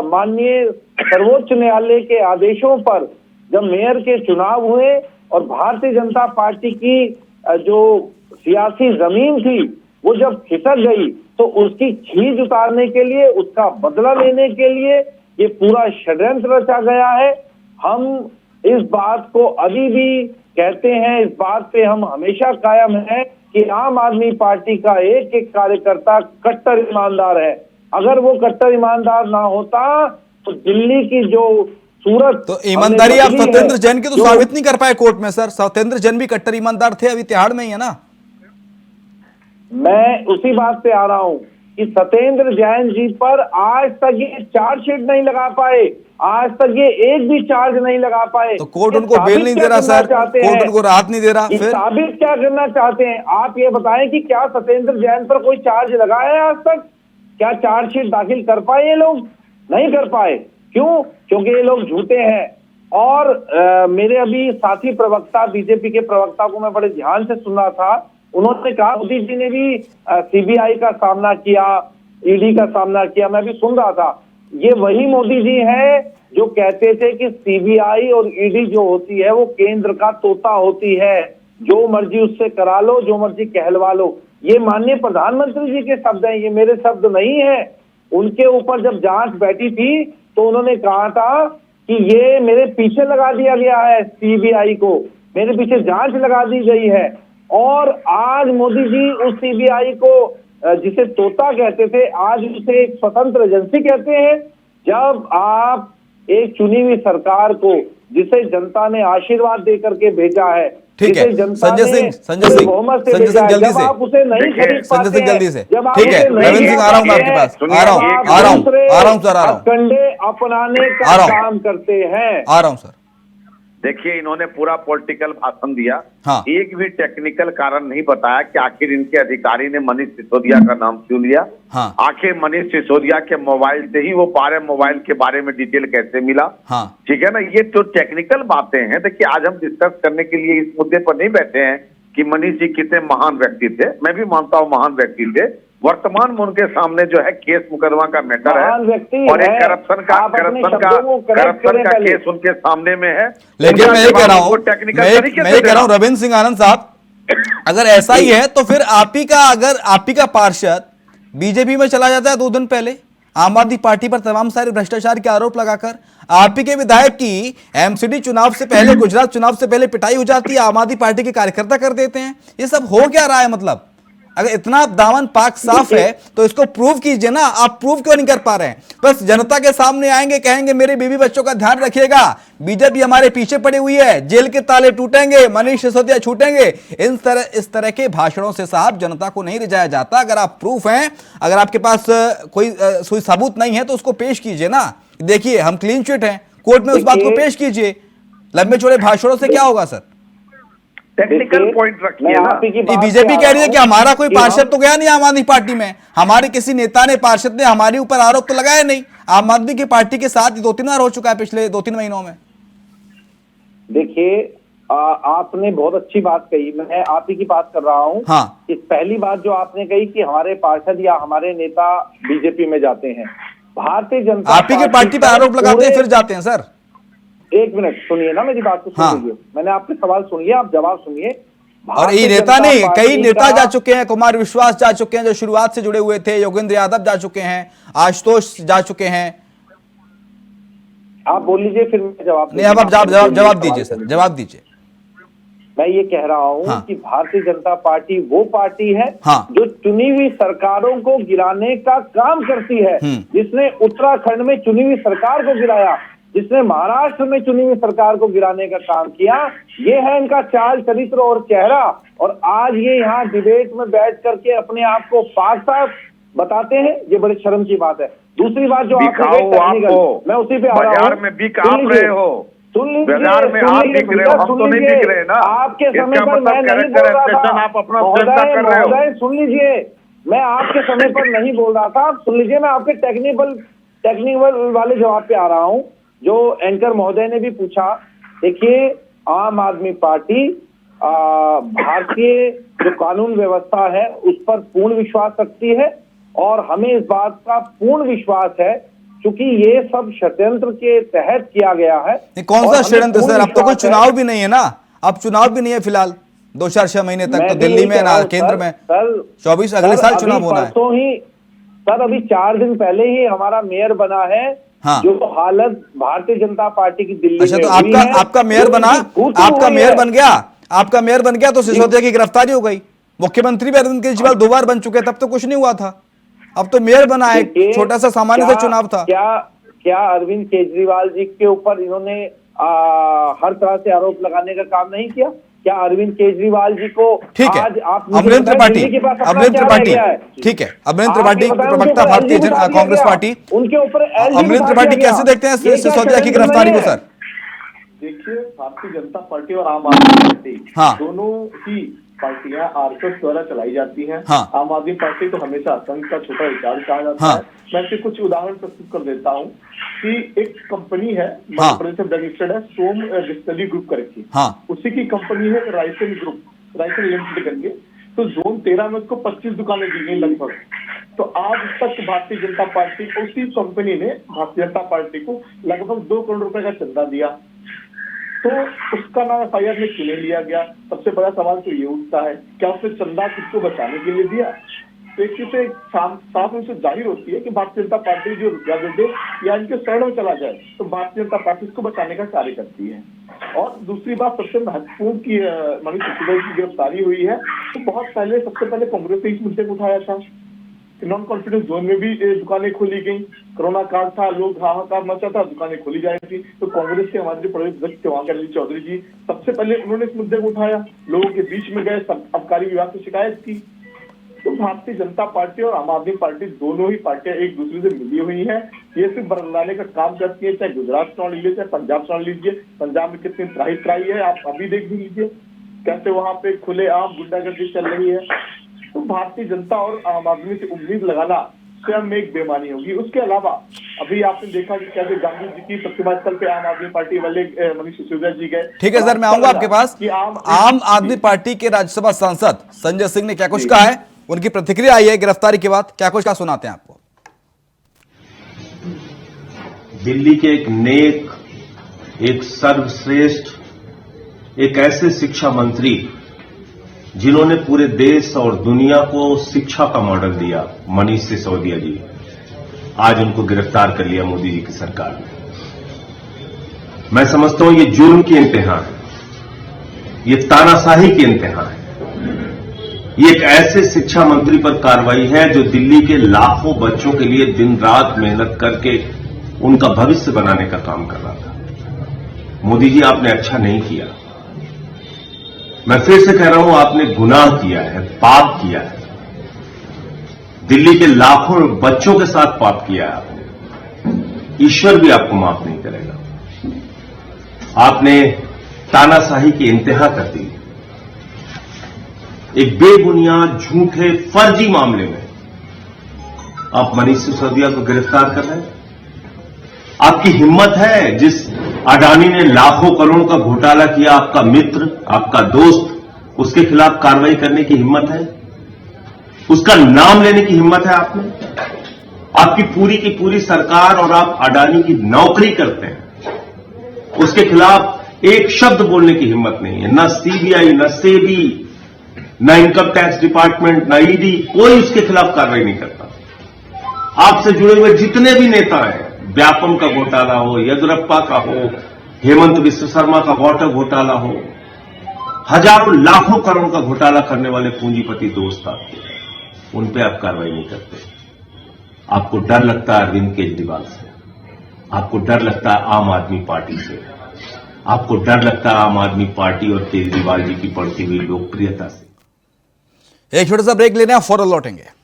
माननीय सर्वोच्च न्यायालय के आदेशों पर जब मेयर के चुनाव हुए और भारतीय जनता पार्टी की जो सियासी जमीन थी वो जब खिसक गई, तो उसकी खींच उतारने के लिए, उसका बदला लेने के लिए ये पूरा षड्यंत्र रचा गया है। हम इस बात को अभी भी कहते हैं, इस बात पे हम हमेशा कायम हैं कि आम आदमी पार्टी का एक एक कार्यकर्ता कट्टर ईमानदार है। अगर वो कट्टर ईमानदार ना होता तो दिल्ली की जो सूरत, तो ईमानदारी आप सत्येंद्र जैन की तो साबित नहीं कर पाए कोर्ट में सर। सत्येंद्र जैन भी कट्टर ईमानदार थे, अभी तिहाड़ में ही है ना। मैं उसी बात पे आ रहा हूं कि सत्येंद्र जैन जी पर आज तक ये चार्जशीट नहीं लगा पाए, आज तक ये एक भी चार्ज नहीं लगा पाए। तो कोर्ट उनको बेल नहीं दे रहा सर, कोर्ट उनको राहत नहीं दे रहा। फिर साबित क्या करना चाहते हैं आप ये बताएं कि क्या सत्येंद्र जैन पर कोई चार्ज लगा है आज तक? क्या चार्जशीट दाखिल कर पाए ये लोग? नहीं कर पाए। क्यों? क्योंकि ये लोग झूठे हैं। और मेरे अभी साथी प्रवक्ता, बीजेपी के प्रवक्ता को मैं बड़े ध्यान से सुन रहा था, उन्होंने कहा मोदी जी ने भी सीबीआई का सामना किया, ईडी का सामना किया। मैं भी सुन रहा था, ये वही मोदी जी हैं जो कहते थे कि सीबीआई और ईडी जो होती है वो केंद्र का तोता होती है, जो मर्जी उससे करा लो, जो मर्जी कहलवा लो। ये माननीय प्रधानमंत्री जी के शब्द हैं, ये मेरे शब्द नहीं है। उनके ऊपर जब जांच बैठी थी तो उन्होंने कहा था कि ये मेरे पीछे लगा दिया गया है, सीबीआई को मेरे पीछे जांच लगा दी गई है। और आज मोदी जी उस सीबीआई को जिसे तोता कहते थे, आज उसे एक स्वतंत्र एजेंसी कहते हैं। जब आप एक चुनी हुई सरकार को, जिसे जनता ने आशीर्वाद देकर के भेजा है, ठीक है संजय सिंह जल्दी से, आप उसे नहीं खरीद पाते, संजय सिंह जल्दी से, जब आप ठीक है उसे रविंद्र सिंह आ रहा हूं मैं आपके पास, आ रहा हूं सर, आ रहा हूं, कंडे अपनाने का काम करते हैं। आ रहा हूं सर। देखिए, इन्होंने पूरा पॉलिटिकल भाषण दिया, हाँ। एक भी टेक्निकल कारण नहीं बताया कि आखिर इनके अधिकारी ने मनीष सिसोदिया का नाम क्यों लिया। हाँ। आखिर मनीष सिसोदिया के मोबाइल से ही वो 12 मोबाइल के बारे में डिटेल कैसे मिला। हाँ। ठीक है ना, ये तो टेक्निकल बातें हैं। देखिए, आज हम डिस्कस करने के लिए इस मुद्दे पर नहीं बैठे हैं कि मनीष जी कितने महान व्यक्ति थे। मैं भी मानता हूँ महान व्यक्ति थे। वर्तमान में उनके सामने जो है केस मुकदमा का मैटर है और एक करप्शन का केस उनके सामने में है। लेकिन मैं ये कह रहा हूं, मैं ये कह रहा हूं रविंद्र सिंह आनंद साहब, अगर ऐसा ही है तो फिर आप ही का पार्षद बीजेपी में चला जाता है 2 दिन पहले आम आदमी पार्टी पर तमाम सारे भ्रष्टाचार के आरोप लगाकर, आप ही के विधायक की एमसीडी चुनाव से पहले, गुजरात चुनाव से पहले पिटाई हो जाती है, आम आदमी पार्टी के कार्यकर्ता कर देते हैं। ये सब हो क्या रहा है? मतलब अगर इतना दामन पाक साफ है तो इसको प्रूव कीजिए ना। आप प्रूव क्यों नहीं कर पा रहे हैं? बस जनता के सामने आएंगे, कहेंगे मेरे बीवी बच्चों का ध्यान रखिएगा, बीजेपी हमारे पीछे पड़ी हुई है, जेल के ताले टूटेंगे, मनीष सिसोदिया छूटेंगे। इस तरह के भाषणों से साहब जनता को नहीं रिझाया जाता। अगर आप प्रूफ हैं, अगर आपके पास कोई सबूत नहीं है तो उसको पेश कीजिए ना। देखिए हम क्लीन चिट हैं, कोर्ट में उस बात को पेश कीजिए। लंबे चौड़े भाषणों से क्या होगा सर? टेक्निकल पॉइंट रखिए ना। बीजेपी कह रही है कि हमारा कोई पार्षद तो गया नहीं आम आदमी पार्टी में, हमारे किसी नेता ने, पार्षद ने हमारे ऊपर आरोप तो लगाया नहीं। आम आदमी की पार्टी के साथ 2-3 बार हो चुका है पिछले 2-3 महीनों में। देखिए, आपने बहुत अच्छी बात कही, मैं आप ही की बात कर रहा हूं। हाँ। इस पहली बात जो आपने कही कि हमारे पार्षद या हमारे नेता बीजेपी में जाते हैं, भारतीय जनता आप ही की पार्टी पर आरोप लगाते हैं फिर जाते हैं सर। एक मिनट सुनिए ना, मेरी बात को सुन हाँ। लीजिए। मैंने आपके सवाल सुन लिया, आप जवाब सुनिए। और ये भारतीय नेता जनता नहीं, पार्टी कई नेता का- जा चुके हैं, कुमार विश्वास जा चुके हैं जो शुरुआत से जुड़े हुए थे, योगेंद्र यादव जा चुके हैं, आशुतोष जा चुके हैं। आप बोल लीजिए, फिर मैं जवाब नहीं, अब आप जवाब दीजिए सर, जवाब दीजिए। मैं ये कह रहा हूँ हाँ। कि भारतीय जनता पार्टी वो पार्टी है हाँ। जो चुनी हुई सरकारों को गिराने का काम करती है, जिसने उत्तराखंड में चुनी हुई सरकार को गिराया, जिसने महाराष्ट्र में चुनी हुई सरकार को गिराने का काम किया। ये है इनका चाल चरित्र और चेहरा। और आज ये यहाँ डिबेट में बैठ करके अपने आप को पाक साफ बताते हैं, ये बड़े शर्म की बात है। दूसरी बात जो आप बिकाऊ आपको, मैं उसी पे आ रहा हूँ। बाजार में बिक आप रहे हो, सुन लीजिए, बाजार में आप बिक रहे हो, हम तो नहीं बिक रहे ना। आपके समय इसका पर मतलब मैं नहीं बोल रहा कैरेक्टर था। आप अपना जनता कर रहे हो। महोदय सुन लीजिए, मैं आपके समय पर नहीं बोल रहा था। सुन लीजिए, मैं आपके टेक्निकल वाले जवाब पे आ रहा हूँ जो एंकर महोदय ने भी पूछा। देखिए, आम आदमी पार्टी भारतीय जो कानून व्यवस्था है उस पर पूर्ण विश्वास रखती है और हमें इस बात का पूर्ण विश्वास है क्योंकि ये सब षड्यंत्र के तहत किया गया है। नहीं, कौन और सा हमें षड्यंत्र पूर्ण सर? अब तो कोई विश्वास है। चुनाव भी नहीं है ना, अब चुनाव भी नहीं है फिलहाल 2-4-6 महीने तक मैं तो भी दिल्ली यही में कह रहा ना हूं, केंद्र में सर 24 अगले सर, साल अभी चुनाव होना है। परसों ही सर, अभी 4 दिन पहले ही हमारा मेयर बना है। हाँ। जो हालत भारतीय जनता पार्टी की दिल्ली अच्छा, में तो हुई है, आपका मेयर जो बना, उनकी भूत आपका हुई मेयर है। बन गया, आपका मेयर बन गया तो सिसोदिया की गिरफ्तारी हो गई। मुख्यमंत्री भी अरविंद केजरीवाल 2 बार बन चुके, तब तो कुछ नहीं हुआ था। अब तो मेयर बना है, देखिए, छोटा सा सामान्य सा चुनाव था। क्या अरविंद केजरीवाल जी के ऊपर इन्होंने हर तरह से आरोप लगाने का काम नहीं किया? क्या अरविंद केजरीवाल जी को ठीक है, आज आप मुझे अमरिंदर बताएं, त्रिपाठी, दिल्ली के पास अपना अमरिंदर क्या रह त्रिपाठी, गया है? ठीक है, अमरिंदर आप त्रिपाठी ये बताएं, प्रवक्ता उनके ऊपर भारतीय LG बिठा दिया कांग्रेस गया। पार्टी, उनके ऊपर LG अमरिंदर बिठा त्रिपाठी दिया कैसे गया। देखते हैं ये क्या सिसोदिया की षड्यंत्र गिरफ्तारी नहीं को है? सर? देखिए, भारतीय जनता पार्टी और आम आदमी पार्टी हाँ। दोनों ही पार्टियां आरएसएस द्वारा चलाई जाती हैं। हाँ। आम आदमी पार्टी को हमेशा संघ का छोटा विचार कहा जाता हाँ। है। मैं इसके कुछ उदाहरण प्रस्तुत कर देता हूँ कि एक कंपनी है हाँ। मध्य प्रदेश में रजिस्टर्ड है, सोम डिस्टली ग्रुप करके। हाँ। उसी की कंपनी है राइसन ग्रुप, राइसन लिमिटेड करके। तो जोन 13 में उसको 25 दुकानें दी गई लगभग। तो आज तक भारतीय जनता पार्टी, उसी कंपनी ने भारतीय जनता पार्टी को लगभग 2 करोड़ रुपए का चंदा दिया। तो उसका नाम FIR में क्यों नहीं लिया गया? सबसे बड़ा सवाल तो ये उठता है, क्या उसने चंदा किसको बचाने के लिए दिया? तो एक चीज से साफ रूप से जाहिर होती है कि भारतीय जनता पार्टी जो रुपया दे या इनके शरण में चला जाए तो भारतीय जनता पार्टी इसको बचाने का कार्य करती है। और दूसरी बात सबसे महत्वपूर्ण की मनीष सिसोदिया की गिरफ्तारी हुई है तो बहुत पहले, सबसे पहले कांग्रेस ने इस मुद्दे को उठाया था। नॉन कॉन्फिडेंस जोन में भी दुकानें खोली गई, कोरोना काल था, लोग हाहाकार मचा था, दुकानें खोली जा रही थी। तो कांग्रेस के हमारे जो प्रदेश अध्यक्ष थे वहां के अनिल चौधरी जी, सबसे पहले उन्होंने इस मुद्दे को उठाया, लोगों के बीच में गए, आबकारी विभाग से शिकायत की। तो भारतीय जनता पार्टी और आम आदमी पार्टी दोनों ही पार्टियां एक दूसरे से मिली हुई हैं। ये सिर्फ बरगलाने का काम करती है, चाहे गुजरात चुनाव लीजिए, चाहे पंजाब चुनाव लीजिए। पंजाब में कितनी त्राही है, आप अभी देख भी लीजिए कैसे वहां पे खुलेआम गुंडागर्दी चल रही है। तो भारतीय जनता और आम आदमी से उम्मीद लगाना स्वयं में एक बेमानी होगी। उसके अलावा अभी आपने देखा कि कैसे गांधी जी की प्रतिमा स्थल पे आम आदमी पार्टी वाले मनीष सिसोदिया जी गए। ठीक है सर, मैं आऊंगा आपके पास। कि आम आदमी पार्टी के राज्यसभा सांसद संजय सिंह ने क्या कुछ कहा है, उनकी प्रतिक्रिया आई है गिरफ्तारी के बाद, क्या कुछ कहा सुनाते हैं आपको। दिल्ली के एक नेक, एक सर्वश्रेष्ठ, एक ऐसे शिक्षा मंत्री जिन्होंने पूरे देश और दुनिया को शिक्षा का मॉडल दिया, मनीष सिसोदिया जी, आज उनको गिरफ्तार कर लिया मोदी जी की सरकार ने। मैं समझता हूं ये जुर्म की इंतहा है, ये तानाशाही की इंतहा है। ये एक ऐसे शिक्षा मंत्री पर कार्रवाई है जो दिल्ली के लाखों बच्चों के लिए दिन रात मेहनत करके उनका भविष्य बनाने का काम कर रहा था। मोदी जी, आपने अच्छा नहीं किया। मैं फिर से कह रहा हूं, आपने गुनाह किया है, पाप किया है। दिल्ली के लाखों बच्चों के साथ पाप किया है आपने। ईश्वर भी आपको माफ नहीं करेगा। आपने तानाशाही की इंतहा कर दी। एक बेबुनियाद, झूठे, फर्जी मामले में आप मनीष सिसोदिया को गिरफ्तार कर रहे हैं। आपकी हिम्मत है, जिस अडानी ने लाखों करोड़ का घोटाला किया, आपका मित्र, आपका दोस्त, उसके खिलाफ कार्रवाई करने की हिम्मत है? उसका नाम लेने की हिम्मत है आप में? आपकी पूरी की पूरी सरकार और आप अडानी की नौकरी करते हैं, उसके खिलाफ एक शब्द बोलने की हिम्मत नहीं है। न सीबीआई, न सेबी, न इनकम टैक्स डिपार्टमेंट, न ईडी, कोई उसके खिलाफ कार्रवाई नहीं करता। आपसे जुड़े हुए जितने भी नेता हैं, व्यापम का घोटाला हो, येदियुरप्पा का हो, हेमंत बिश्व शर्मा का वाटर घोटाला हो, हजारों लाखों करोड़ का घोटाला करने वाले पूंजीपति दोस्त आपके हैं, उन पे आप कार्रवाई नहीं करते। आपको डर लगता है अरविंद केजरीवाल से, आपको डर लगता है आम आदमी पार्टी से, आपको डर लगता है आम आदमी पार्टी और केजरीवाल जी की बढ़ती हुई लोकप्रियता से। एक छोटा सा ब्रेक लेने हैं, फौरन लौटेंगे।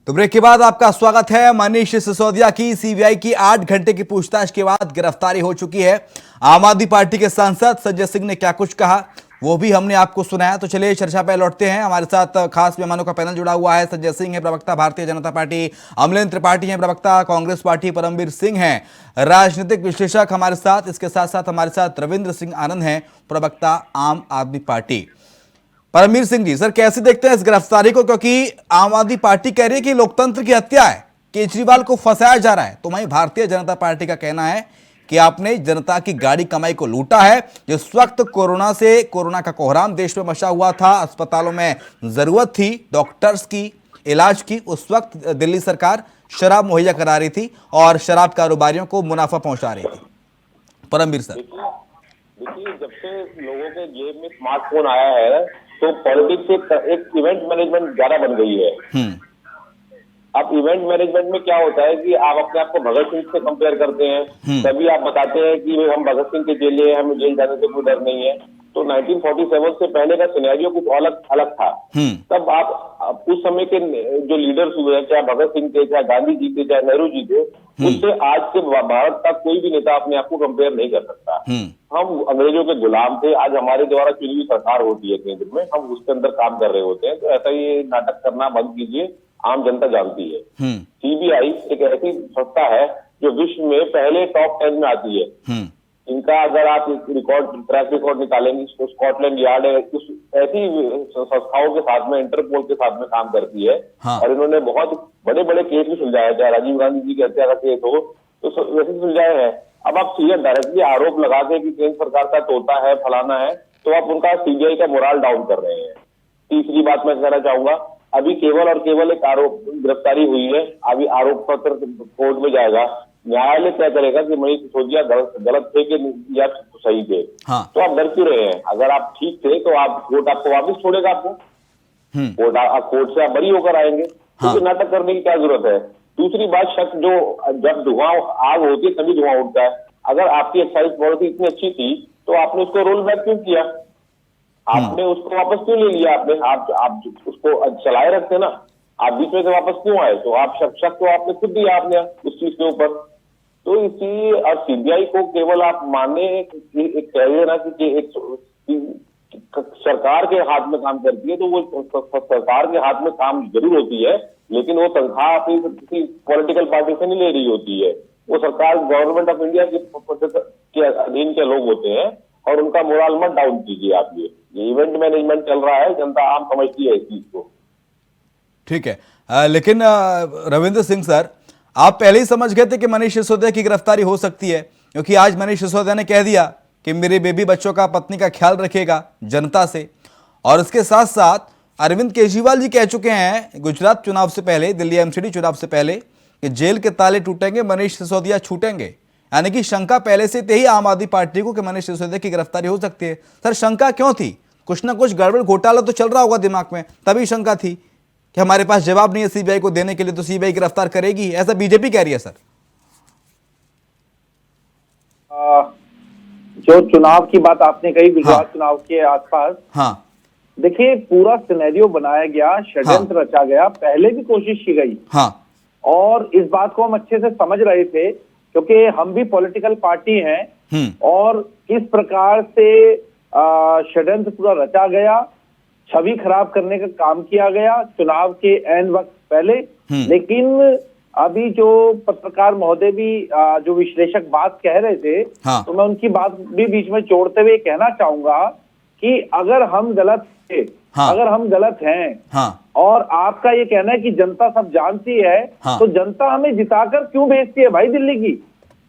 तो ब्रेक के बाद आपका स्वागत है। मनीष सिसोदिया की सीबीआई की 8 घंटे की पूछताछ के बाद गिरफ्तारी हो चुकी है। आम आदमी पार्टी के सांसद संजय सिंह ने क्या कुछ कहा वो भी हमने आपको सुनाया। तो चलिए चर्चा पे लौटते हैं। हमारे साथ खास मेहमानों का पैनल जुड़ा हुआ है। संजय सिंह है प्रवक्ता भारतीय जनता पार्टी, अमलेंद्र त्रिपाठी हैं प्रवक्ता कांग्रेस पार्टी, परमवीर सिंह हैं राजनीतिक विश्लेषक हमारे साथ। इसके साथ साथ हमारे साथ रविंद्र सिंह आनंद हैं प्रवक्ता आम आदमी पार्टी। परमवीर सिंह जी, सर कैसे देखते हैं इस गिरफ्तारी को, क्योंकि आम आदमी पार्टी कह रही है कि लोकतंत्र की हत्या है, केजरीवाल को फंसाया जा रहा है, तो वहीं भारतीय जनता पार्टी का कहना है कि आपने जनता की गाड़ी कमाई को लूटा है। जिस वक्त कोरोना का कोहराम देश में मचा हुआ था, अस्पतालों में जरूरत थी डॉक्टर्स की, इलाज की, उस वक्त दिल्ली सरकार शराब मुहैया करा रही थी और शराब कारोबारियों को मुनाफा पहुंचा रही थी। परमवीर सर, देखिए जब से लोगों के जेब में स्मार्टफोन आया है तो पॉलिटिक्स एक इवेंट मैनेजमेंट ज्यादा बन गई है। अब इवेंट मैनेजमेंट में क्या होता है कि आप अपने आप को भगत सिंह से कंपेयर करते हैं, तभी आप बताते हैं कि हम भगत सिंह के जेल हैं, हमें जेल जाने से कोई डर नहीं है। तो 1947 से पहले का सिनेरियो कुछ अलग था। तब आप उस समय के जो लीडर्स हुए हैं, चाहे भगत सिंह थे, चाहे गांधी जी थे, चाहे नेहरू जी थे, उससे आज के भारत का कोई भी नेता अपने आप को कंपेयर नहीं कर सकता। हम अंग्रेजों के गुलाम थे, आज हमारे द्वारा चुनी हुई सरकार होती है केंद्र में, हम उसके अंदर काम कर रहे होते हैं। तो ऐसा ये नाटक करना बंद कीजिए, आम जनता जानती है। सीबीआई एक ऐसी संस्था है जो विश्व में पहले टॉप 10 में आती है। इनका अगर आप ट्रैक रिकॉर्ड निकालेंगे, स्कॉटलैंड यार्ड है, कुछ ऐसी संस्थाओं के साथ में, इंटरपोल के साथ में काम करती है। और इन्होंने बहुत बड़े बड़े केस भी सुलझाए, चाहे राजीव गांधी जी की हत्या का केस हो तो वैसे सुलझाए हैं। अब आप सीधे डायरेक्टली आरोप लगा के कि केंद्र सरकार का तोता है, फलाना है, तो आप उनका सीबीआई का मोरल डाउन कर रहे हैं। तीसरी बात मैं कहना चाहूंगा, अभी केवल और केवल एक आरोप गिरफ्तारी हुई है, अभी आरोप पत्र कोर्ट में जाएगा, न्यायालय तय करेगा कि मनीष सिसोदिया गलत थे कि या सही थे। तो आप डर क्यों रहे हैं? अगर आप ठीक थे तो आप कोर्ट आपको वापस छोड़ेगा, आपको कोर्ट से आप बरी होकर आएंगे। तो नाटक करने की क्या जरूरत है? दूसरी बात, शक जो जब धुआं आग होती है तभी धुआं उठता है। अगर आपकी एक्साइज पॉलिसी इतनी अच्छी थी तो आपने उसको रोल बैक क्यों किया? आपने उसको वापस क्यों ले लिया? आपने आप उसको चलाए रखते ना, आप बीच में से वापस क्यों आए? तो आप शक तो आपने खुद दिया आपने उस चीज के ऊपर। तो इसी और सीबीआई को केवल आप माने एक कह देना कि एक सरकार के हाथ में काम करती है, तो वो सरकार के हाथ में काम जरूर होती है, लेकिन वो तनख्वाह अपनी किसी पॉलिटिकल पार्टी से नहीं ले रही होती है। वो सरकार गवर्नमेंट ऑफ इंडिया के अधीन के लोग होते हैं और उनका मोरल मत डाउन कीजिए आप। ये इवेंट मैनेजमेंट चल रहा है, जनता आम समझती है इस चीज को। ठीक है, लेकिन रविंद्र सिंह सर, आप पहले ही समझ गए थे कि मनीष सिसोदिया की गिरफ्तारी हो सकती है, क्योंकि आज मनीष सिसोदिया ने कह दिया कि मेरे बेबी बच्चों का, पत्नी का ख्याल रखेगा जनता से। और इसके साथ साथ अरविंद केजरीवाल जी कह चुके हैं गुजरात चुनाव से पहले, दिल्ली एमसीडी चुनाव से पहले, कि जेल के ताले टूटेंगे, मनीष सिसोदिया छूटेंगे। यानी कि शंका पहले से थी आम आदमी पार्टी को कि मनीष सिसोदिया की गिरफ्तारी हो सकती है। सर शंका क्यों थी? कुछ ना कुछ गड़बड़ घोटाला तो चल रहा होगा दिमाग में, तभी शंका थी कि हमारे पास जवाब नहीं है सीबीआई को देने के लिए, तो सीबीआई गिरफ्तार करेगी, ऐसा बीजेपी कह रही है। सर जो चुनाव की बात आपने कही, गुजरात चुनाव के आसपास, देखिए पूरा सिनेरियो बनाया गया, षड्यंत्र रचा गया, पहले भी कोशिश की गई। और इस बात को हम अच्छे से समझ रहे थे क्योंकि हम भी पॉलिटिकल पार्टी हैं, और किस प्रकार से षड्यंत्र पूरा रचा गया, छवि खराब करने का काम किया गया चुनाव के एन वक्त पहले। लेकिन अभी जो पत्रकार महोदय भी जो विश्लेषक बात कह रहे थे, हाँ। तो मैं उनकी बात भी बीच में जोड़ते हुए कहना चाहूंगा कि अगर हम गलत थे, हाँ। अगर हम गलत हैं, हाँ और आपका ये कहना है कि जनता सब जानती है, हाँ। तो जनता हमें जिताकर क्यों भेजती है भाई दिल्ली की?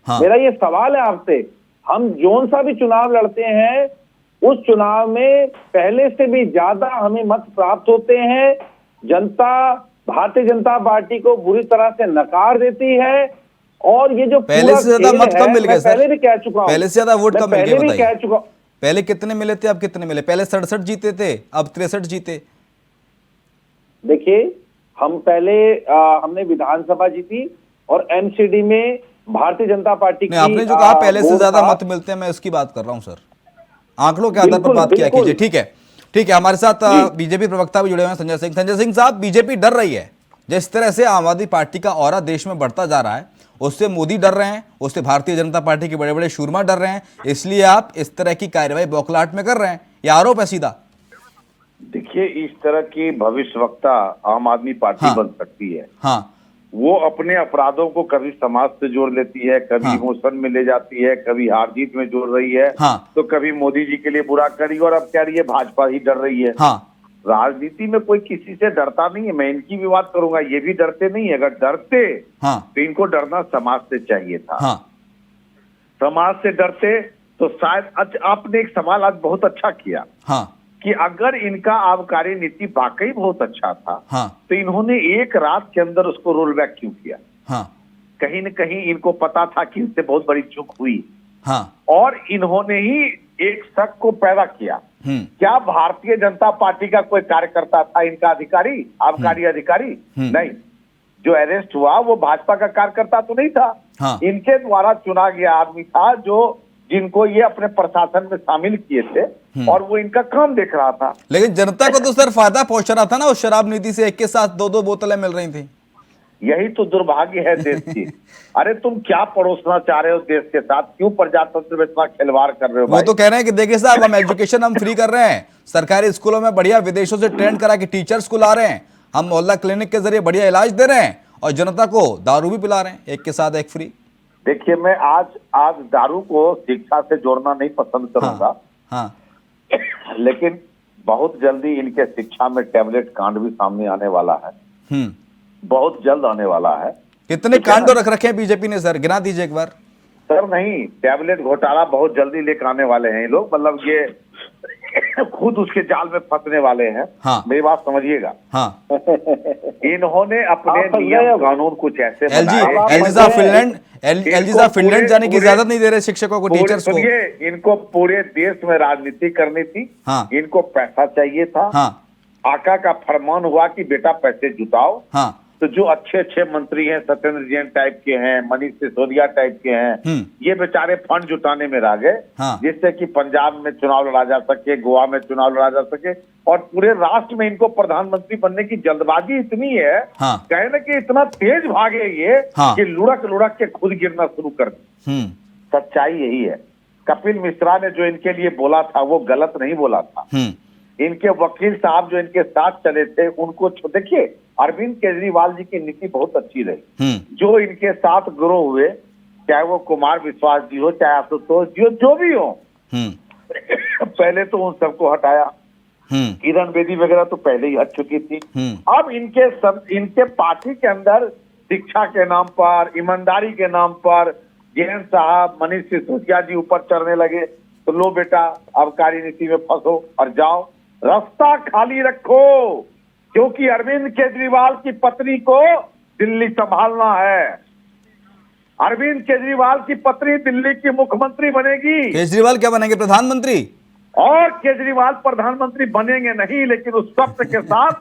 हाँ। मेरा ये सवाल है आपसे। हम जोन सा भी चुनाव लड़ते हैं, उस चुनाव में पहले से भी ज्यादा हमें मत प्राप्त होते हैं। जनता भारतीय जनता पार्टी को बुरी तरह से नकार देती है, और ये जो पहले पूरा से ज्यादा खेल मत कब है, मिल गए मैं सर? पहले भी कह चुका हूं, पहले से ज्यादा वोट मैं कब मिल गए पहले भी बताइए? कह चुका। पहले कितने मिले थे, अब कितने मिले? पहले 67 जीते थे, अब 63 जीते। देखिए, हम पहले हमने विधानसभा जीती और एमसीडी में भारतीय जनता पार्टी की नहीं, आपने जो कहा पहले से वोट ज्यादा था। मत मिलते हैं, मैं उसकी बात कर रहा हूं सर। आंकड़ों के आधार पर बिल्कुल, बात किया बिल्कुल। कीजिए। ठीक है, ठीक है। हमारे साथ जी। बीजेपी प्रवक्ता भी जुड़े हुए हैं, संजय सिंह। संजय सिंह साहब, बीजेपी डर रही है जिस तरह से आम आदमी पार्टी का ऑरा देश में बढ़ता जा रहा है, उससे मोदी डर रहे हैं, उससे भारतीय जनता पार्टी के बड़े बड़े शूरमा डर रहे हैं, इसलिए आप इस तरह की कार्रवाई बौखलाहट में कर रहे हैं, ये आरोप है सीधा। देखिए, इस तरह की भविष्यवक्ता आम आदमी पार्टी हाँ। बन सकती है। हाँ वो अपने अपराधों को कभी समाज से जोड़ लेती है, कभी हाँ। इमोशन में ले जाती है, कभी हार जीत में जोड़ रही है, हाँ। तो कभी मोदी जी के लिए बुरा करी, और अब कह रही है भाजपा ही डर रही है। हाँ राजनीति में कोई किसी से डरता नहीं है। मैं इनकी भी बात करूंगा, ये भी डरते नहीं है। अगर डरते हाँ तो इनको डरना समाज से चाहिए था। हाँ समाज से डरते तो शायद आपने एक सवाल आज बहुत अच्छा किया हाँ कि अगर इनका आबकारी नीति वाकई बहुत अच्छा था, हाँ तो इन्होंने एक रात के अंदर उसको रोल बैक क्यों किया? हाँ कहीं न कहीं इनको पता था कि इससे बहुत बड़ी चूक हुई, हाँ और इन्होंने ही एक शक को पैदा किया। हम्म क्या भारतीय जनता पार्टी का कोई कार्यकर्ता था इनका अधिकारी, आबकारी अधिकारी? नहीं। जो अरेस्ट हुआ वो भाजपा का कार्यकर्ता तो नहीं था। हाँ। इनके द्वारा चुना गया आदमी था, जो जिनको ये अपने प्रशासन में शामिल किए थे, और वो इनका काम देख रहा था। लेकिन जनता को तो सर फायदा पहुंच रहा था ना उस शराब नीति से, एक के साथ दो दो बोतलें मिल रही थी। यही तो दुर्भाग्य है देश की। अरे तुम क्या परोसना चाह रहे हो देश के साथ? क्यों प्रजातंत्र में इतना खिलवाड़ कर रहे हो वो भाई? तो कह रहे हैं कि देखिए साहब, हम एजुकेशन हम फ्री कर रहे हैं, सरकारी स्कूलों में बढ़िया विदेशों से ट्रेन करा के टीचर्स को ला रहे हैं, हम मोहल्ला क्लिनिक के जरिए बढ़िया इलाज दे रहे हैं, और जनता को दारू भी पिला रहे हैं, एक के साथ एक फ्री। देखिए, मैं आज दारू को शिक्षा से जोड़ना नहीं पसंद करूंगा, हाँ लेकिन बहुत जल्दी इनके शिक्षा में टैबलेट कांड भी सामने आने वाला है। बहुत जल्द आने वाला है। कितने कांड रख रखे हैं बीजेपी ने सर, गिना दीजिए एक बार। सर नहीं, टैबलेट घोटाला बहुत जल्दी लेकर आने वाले हैं ये लोग, मतलब ये खुद उसके जाल में फंसने वाले हैं। हाँ। मेरी बात समझिएगा। हाँ इन्होंने अपने आप फंस गए नियम अब। कानून कुछ ऐसे एलजी बनाए। एलजी साहब फिनलैंड एलजी साहब फिनलैंड जाने की इजाजत नहीं दे रहे शिक्षकों को, टीचर्स को। सुनिए, इनको पूरे देश में राजनीति करनी थी। हाँ। इनको पैसा चाहिए था। हाँ आका का फरमान हुआ कि बेटा पैसे जुटाओ। हाँ तो जो अच्छे अच्छे मंत्री हैं, सत्येंद्र जैन टाइप के हैं, मनीष सिसोदिया टाइप के हैं, ये बेचारे फंड जुटाने में रह गए, हाँ। जिससे कि पंजाब में चुनाव लड़ा जा सके, गोवा में चुनाव लड़ा जा सके, और पूरे राष्ट्र में इनको प्रधानमंत्री बनने की जल्दबाजी इतनी है, हाँ। कहे ना कि इतना तेज भागे ये, हाँ। कि लुढ़क लुढ़क के खुद गिरना शुरू कर दी। सच्चाई यही है। कपिल मिश्रा ने जो इनके लिए बोला था वो गलत नहीं बोला था। इनके वकील साहब जो इनके साथ चले थे उनको देखिए, अरविंद केजरीवाल जी की नीति बहुत अच्छी रही। जो इनके साथ ग्रो हुए, चाहे वो कुमार विश्वास जी हो, चाहे आशुतोष जी हो, जो भी हो, पहले तो उन सबको हटाया। किरण बेदी वगैरह तो पहले ही हट चुकी थी। अब इनके पार्टी के अंदर शिक्षा के नाम पर, ईमानदारी के नाम पर जैन साहब, मनीष सिसोदिया जी ऊपर चढ़ने लगे। तो लो बेटा, आबकारी नीति में फंसो और जाओ, रास्ता खाली रखो, क्योंकि अरविंद केजरीवाल की पत्नी को दिल्ली संभालना है। अरविंद केजरीवाल की पत्नी दिल्ली की मुख्यमंत्री बनेगी। केजरीवाल क्या बनेंगे, प्रधानमंत्री? और केजरीवाल प्रधानमंत्री बनेंगे नहीं, लेकिन उस शब्द के साथ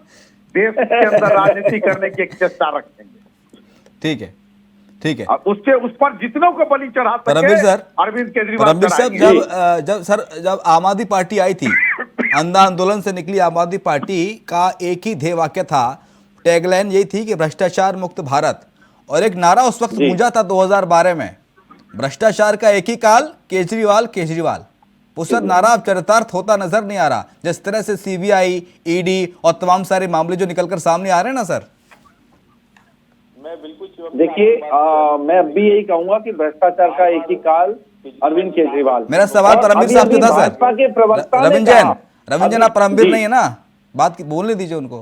देश के अंदर राजनीति करने की एक चेष्टा रखेंगे। ठीक है, ठीक है। उस पर जितनों को बलि चढ़ा परमवीर सके सर, अरविंद केजरीवाल साहब, जब आम आदमी पार्टी आई थी, अंधा आंदोलन से निकली आम आदमी पार्टी का एक ही ध्येय वाक्य था, टैगलाइन यही थी कि भ्रष्टाचार मुक्त भारत, और एक नारा उस वक्त गूंजा था 2012 में, भ्रष्टाचार का एक ही काल, केजरीवाल केजरीवाल। वो सर नारा अब चरितार्थ होता नजर नहीं आ रहा, जिस तरह से सीबीआई, ईडी और तमाम सारे मामले जो निकलकर सामने आ रहे हैं ना सर। मैं बिल्कुल देखिए मैं अब भी यही कहूंगा कि भ्रष्टाचार का एक ही काल अरविंद केजरीवाल। मेरा सवाल और परमवीर अभी साहब से था भाजपा सर। के प्रवक्ता ने रविंद्र कहा- जैन, रविंद्र जैन, आप अभी- परमवीर जी। नहीं है ना, बात बोलने दीजिए उनको।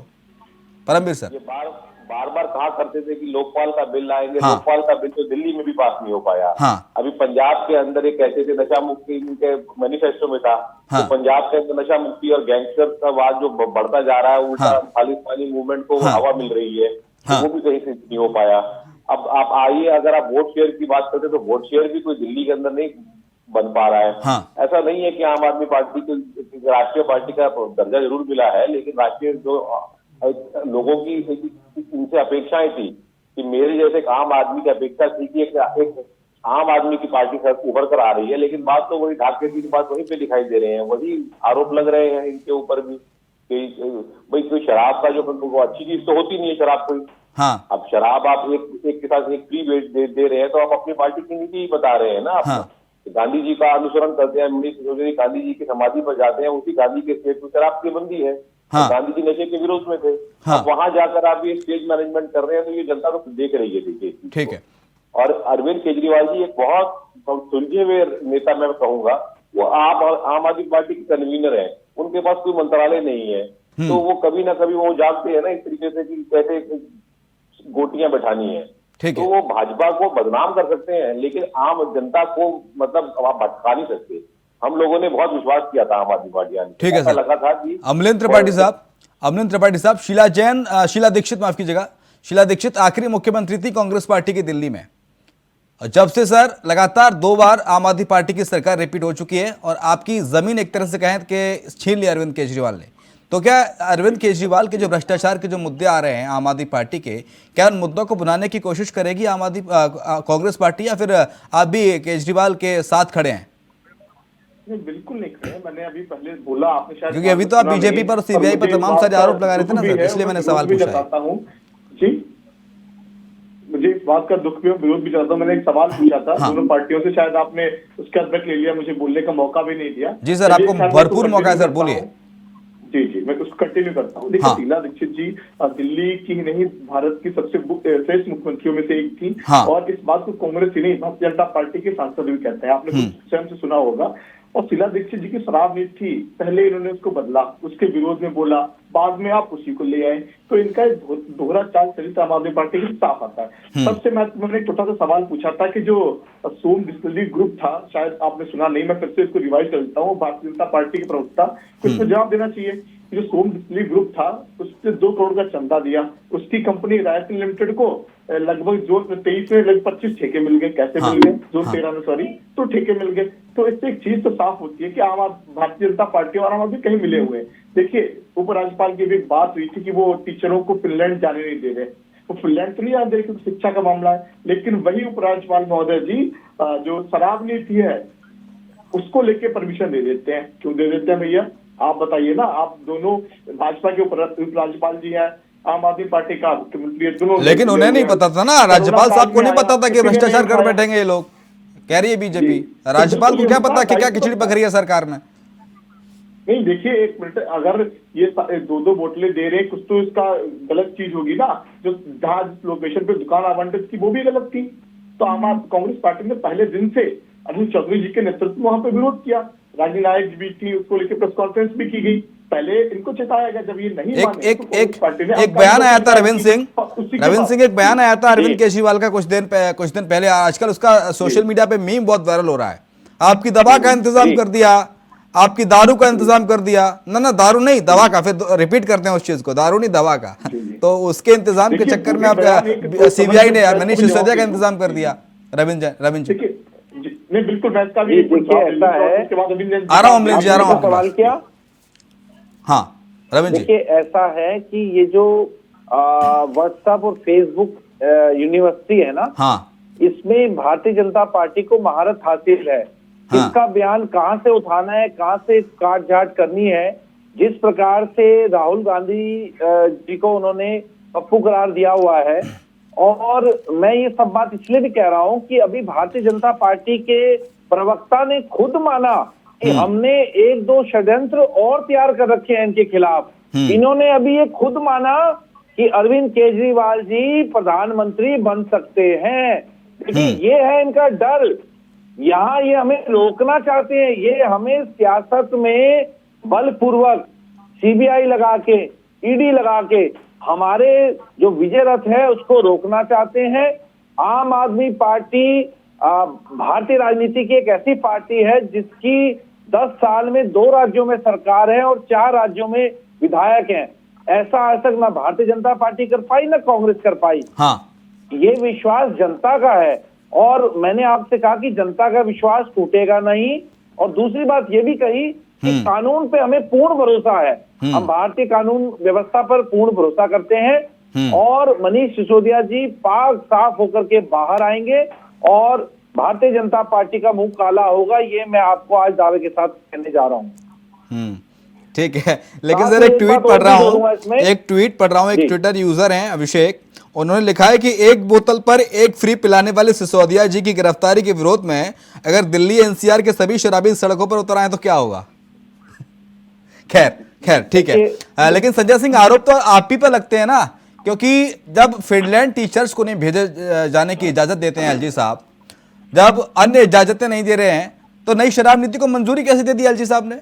परमवीर सर, ये बार बार कहा करते थे कि लोकपाल का बिल लाएंगे, हाँ। लोकपाल का बिल तो दिल्ली में भी पास नहीं हो पाया। हाँ। अभी पंजाब के अंदर एक कहते थे नशा मुक्ति इनके मैनिफेस्टो में था। हाँ। तो पंजाब के अंदर नशा मुक्ति और गैंगस्टर का वाद जो बढ़ता जा रहा है, उल्टा हाँ। खालिस्तानी मूवमेंट को हाँ। हवा मिल रही है, तो हाँ। वो भी कहीं से नहीं हो पाया। अब आप आइए, अगर आप वोट शेयर की बात करते तो वोट शेयर भी कोई दिल्ली के अंदर नहीं बन पा रहा है। हाँ। ऐसा नहीं है कि आम आदमी पार्टी को राष्ट्रीय पार्टी का दर्जा जरूर मिला है, लेकिन राष्ट्रीय जो लोगों की इनसे अपेक्षाएं थी कि मेरे जैसे एक आम आदमी की अपेक्षा थी कि एक आम आदमी की पार्टी उभर कर आ रही है, लेकिन बात तो वही ढाके की बात वहीं पे दिखाई दे रहे हैं, वही आरोप लग रहे हैं इनके ऊपर भी कि भाई कोई शराब का जो अच्छी चीज तो होती नहीं है शराब कोई। हाँ। अब शराब आप एक के साथ एक फ्री दे रहे हैं, तो आप अपनी पार्टी की नीति ही बता रहे हैं ना। आप हाँ। गांधी जी का अनुसरण करते हैं, मनीष सिसोदिया गांधी जी की समाधि पर जाते हैं, उसी गांधी के स्टेट में शराब की बंदी है। हाँ। गांधी जी नशे के विरोध में थे। हाँ। अब वहां जाकर आप ये स्टेज मैनेजमेंट कर रहे हैं, तो ये जनता तो देख रही है। देखिए, ठीक है। और अरविंद केजरीवाल जी एक बहुत सुलझे हुए नेता मैं कहूंगा, वो आम आदमी पार्टी के कन्वीनर है, उनके पास कोई मंत्रालय नहीं है, तो वो कभी ना कभी वो जानते हैं ना इस तरीके से कि कैसे गोटियां बैठानी है। ठीक तो है। वो भाजपा को बदनाम कर सकते हैं, लेकिन आम जनता को मतलब आप भटका नहीं सकते। हम लोगों ने बहुत विश्वास किया था आम आदमी पार्टी आने। ठीक है ऐसा सर। लगा था कि अमलेंद्र त्रिपाठी साहब, शीला दीक्षित, माफ कीजिएगा, शीला दीक्षित आखिरी मुख्यमंत्री थी कांग्रेस पार्टी की दिल्ली में। और जब से सर लगातार 2 बार आम आदमी पार्टी की सरकार रिपीट हो चुकी है और आपकी जमीन एक तरह से कहें कि छीन ली अरविंद केजरीवाल ने, तो क्या अरविंद केजरीवाल के जो भ्रष्टाचार के जो मुद्दे आ रहे हैं आम आदमी पार्टी के, क्या उन मुद्दों को बुलाने की कोशिश करेगी आम आदमी कांग्रेस पार्टी, या फिर आप भी केजरीवाल के साथ खड़े हैं? नहीं, बिल्कुल नहीं खड़े। मैंने अभी पहले बोला, आपने शायद क्योंकि अभी तो आप सुना बीजेपी नहीं, पर और सीबीआई पर मुझे तमाम इस सारे बात आरोप का लगा रहे थे ना दुख सर, भी है, इसलिए मैंने मैं सवाल विरोध भी पूछा है। जताता हूं। जी, मुझे इस बात का दुख भी और विरोध भी चाहता हूँ। मैंने एक सवाल पूछा था दोनों पार्टियों से, शायद आपने उसके अदरक ले लिया, मुझे बोलने का मौका भी नहीं दिया। जी सर, आपको भरपूर मौका है सर, बोलिए। जी जी, मैं उसको कंटिन्यू करता हूँ। देखिए, शीला दीक्षित जी दिल्ली की ही नहीं, भारत की सबसे श्रेष्ठ मुख्यमंत्रियों में से एक थी। और इस बात को कांग्रेस ही नहीं, भारतीय जनता पार्टी के सांसद भी कहते हैं, आपने स्वयं से सुना होगा। और शीला दीक्षित जी की शराब नीति थी, पहले इन्होंने उसको बदला, उसके विरोध में बोला, बाद में आप उसी को ले आए, तो इनका दोहरा चाल चरित्र आम आदमी पार्टी के साफ आता है। सबसे मैंने एक छोटा सा सवाल पूछा था कि जो सोम डिस्टिलरी ग्रुप था, शायद आपने सुना नहीं, मैं फिर से इसको रिवाइज कर देता हूँ। भारतीय जनता पार्टी के प्रवक्ता को इसको जवाब देना चाहिए। जो सोम डिस्टिलरी ग्रुप था, उसने 2 करोड़ का चंदा दिया, उसकी कंपनी रायसन लिमिटेड को लगभग जोन 23 में लगभग 25 ठेके मिल गए। कैसे मिल गए? जोन 13 में, सॉरी, तो ठेके मिल गए। तो इससे एक चीज तो साफ होती है कि भारतीय जनता पार्टी और आम आदमी कहीं मिले हुए हैं। देखिए, उपराज्यपाल की भी एक बात हुई थी कि वो टीचरों को फिनलैंड जाने नहीं दे रहे। वो फिनलैंड तो नहीं जाने दे रहे क्योंकि शिक्षा का मामला है, लेकिन वही उपराज्यपाल महोदय जी जो शराब नीति है उसको लेके परमिशन दे देते हैं। क्यों दे देते हैं भैया, आप बताइए ना। आप दोनों भाजपा के उपराज्यपाल जी हैं, आम आदमी पार्टी का मुख्यमंत्री है, दोनों। लेकिन उन्हें नहीं पता था ना, राज्यपाल साहब को नहीं पता था कि भ्रष्टाचार कर बैठेंगे ये लोग, कह रही है बीजेपी। राज्यपाल को क्या पता कि क्या खिचड़ी पक रही है सरकार में? नहीं, देखिए, एक मिनट, अगर ये 2-2 बोतलें दे रहे, कुछ तो इसका गलत चीज होगी ना। जो जहां जिस लोकेशन पे दुकान आवंटित की वो भी गलत थी। तो आम कांग्रेस पार्टी ने पहले दिन से अनिल चौधरी जी के नेतृत्व में वहां पे विरोध किया। रानी नायक जी भी थी, उसको लेकर प्रेस कॉन्फ्रेंस भी की गई। पहले इनको चेताया गया, जब ये नहीं माने एक बयान आया था रविंद्र सिंह, एक बयान आया था अरविंद केजरीवाल का कुछ दिन पहले। आजकल उसका सोशल मीडिया पे मीम बहुत वायरल हो रहा है। आपकी दवा का इंतजाम कर दिया, आपकी दारू का इंतजाम कर दिया। ना दारू नहीं, दवा का, फिर रिपीट करते हैं उस चीज को, दारू नहीं दवा का। तो उसके इंतजाम के चक्कर में आप सीबीआई ने मनीष सिसोदिया का इंतजाम कर दिया। रविंद्र जी, नहीं, बिल्कुल, मैं इसका भी देखिए, ऐसा है, आ रहा हूँ अमलेश जी, आ रहा हूँ। सवाल किया। हाँ रविंद्र जी, देखिए, ऐसा है कि ये जो व्हाट्सएप और फेसबुक यूनिवर्सिटी है ना, हाँ, इसमें भारतीय जनता पार्टी को महारत हासिल है। हाँ। इसका बयान कहां से उठाना है, कहां से काट झाट करनी है। जिस प्रकार से राहुल गांधी जी को उन्होंने पप्पू करार दिया हुआ है, और मैं ये सब बात इसलिए भी कह रहा हूं कि अभी भारतीय जनता पार्टी के प्रवक्ता ने खुद माना कि हमने 1-2 षड्यंत्र और तैयार कर रखे हैं इनके खिलाफ। इन्होंने अभी ये खुद माना कि अरविंद केजरीवाल जी प्रधानमंत्री बन सकते हैं। देखिए ये है इनका डर। यहाँ ये हमें रोकना चाहते हैं, ये हमें सियासत में बलपूर्वक सीबीआई लगा के, ईडी लगा के हमारे जो विजय रथ है उसको रोकना चाहते हैं। आम आदमी पार्टी भारतीय राजनीति की एक ऐसी पार्टी है जिसकी 10 साल में 2 राज्यों में सरकार है और 4 राज्यों में विधायक हैं। ऐसा आज तक ना भारतीय जनता पार्टी कर पाई ना कांग्रेस कर पाई। हाँ, ये विश्वास जनता का है और मैंने आपसे कहा कि जनता का विश्वास टूटेगा नहीं। और दूसरी बात ये भी कही कि कानून पे हमें पूर्ण भरोसा है, हम भारतीय कानून व्यवस्था पर पूर्ण भरोसा करते हैं और मनीष सिसोदिया जी पाक साफ होकर के बाहर आएंगे और भारतीय जनता पार्टी का मुंह काला होगा, ये मैं आपको आज दावे के साथ कहने जा रहा हूँ। ठीक है। लेकिन सर एक ट्वीट पढ़ रहा हूँ, एक ट्विटर यूजर हैं अभिषेक, उन्होंने लिखा है कि एक बोतल पर एक फ्री पिलाने वाले सिसोदिया जी की गिरफ्तारी के विरोध में अगर दिल्ली एनसीआर के सभी शराबी सड़कों पर उतर आए तो क्या होगा। खैर ठीक है। लेकिन संजय सिंह, आरोप तो आप ही पर लगते हैं ना, क्योंकि जब फिनलैंड टीचर्स को नहीं भेजे जाने की इजाजत देते हैं एलजी साहब, जब अन्य इजाजतें नहीं दे रहे हैं, तो नई शराब नीति को मंजूरी कैसे दे दी एलजी साहब ने।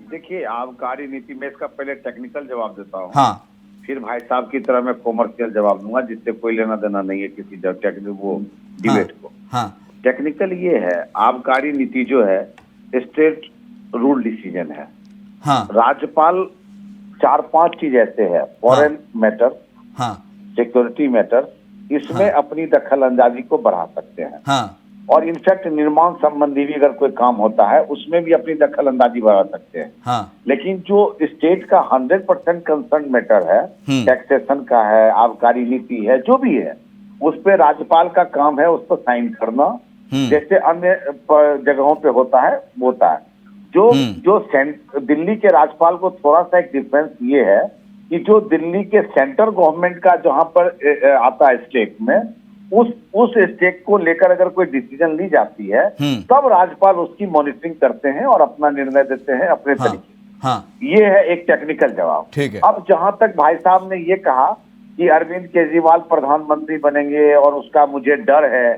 देखिए, आबकारी नीति में इसका पहले टेक्निकल जवाब देता हूँ, हाँ, फिर भाई साहब की तरह मैं कॉमर्शियल जवाब दूंगा जिससे कोई लेना देना नहीं है किसी वो डिबेट को। हाँ, टेक्निकल ये है, आबकारी नीति जो है स्टेट रूल डिसीजन है। हाँ, राज्यपाल 4-5 चीज ऐसे है, फॉरेन मैटर, हाँ, सिक्योरिटी मैटर, इसमें अपनी दखल अंदाजी को बढ़ा सकते हैं। हाँ, और इनफैक्ट निर्माण संबंधी भी अगर कोई काम होता है उसमें भी अपनी दखल अंदाजी बढ़ा सकते हैं। हाँ, लेकिन जो स्टेट का 100% कंसर्न मैटर है, टैक्सेशन का है, आबकारी नीति है, जो भी है, उस पे राज्यपाल का काम है उस पर साइन करना, जैसे अन्य जगहों पे होता है। जो दिल्ली के राज्यपाल को थोड़ा सा एक डिफरेंस ये है कि जो दिल्ली के सेंट्रल गवर्नमेंट का जहां पर आता है स्टेट में, उस स्टेट को लेकर अगर कोई डिसीजन ली जाती है तब राज्यपाल उसकी मॉनिटरिंग करते हैं और अपना निर्णय देते हैं अपने तरीके। ये है एक टेक्निकल जवाब। ठीक है। अब जहां तक भाई साहब ने ये कहा कि अरविंद केजरीवाल प्रधानमंत्री बनेंगे और उसका मुझे डर है,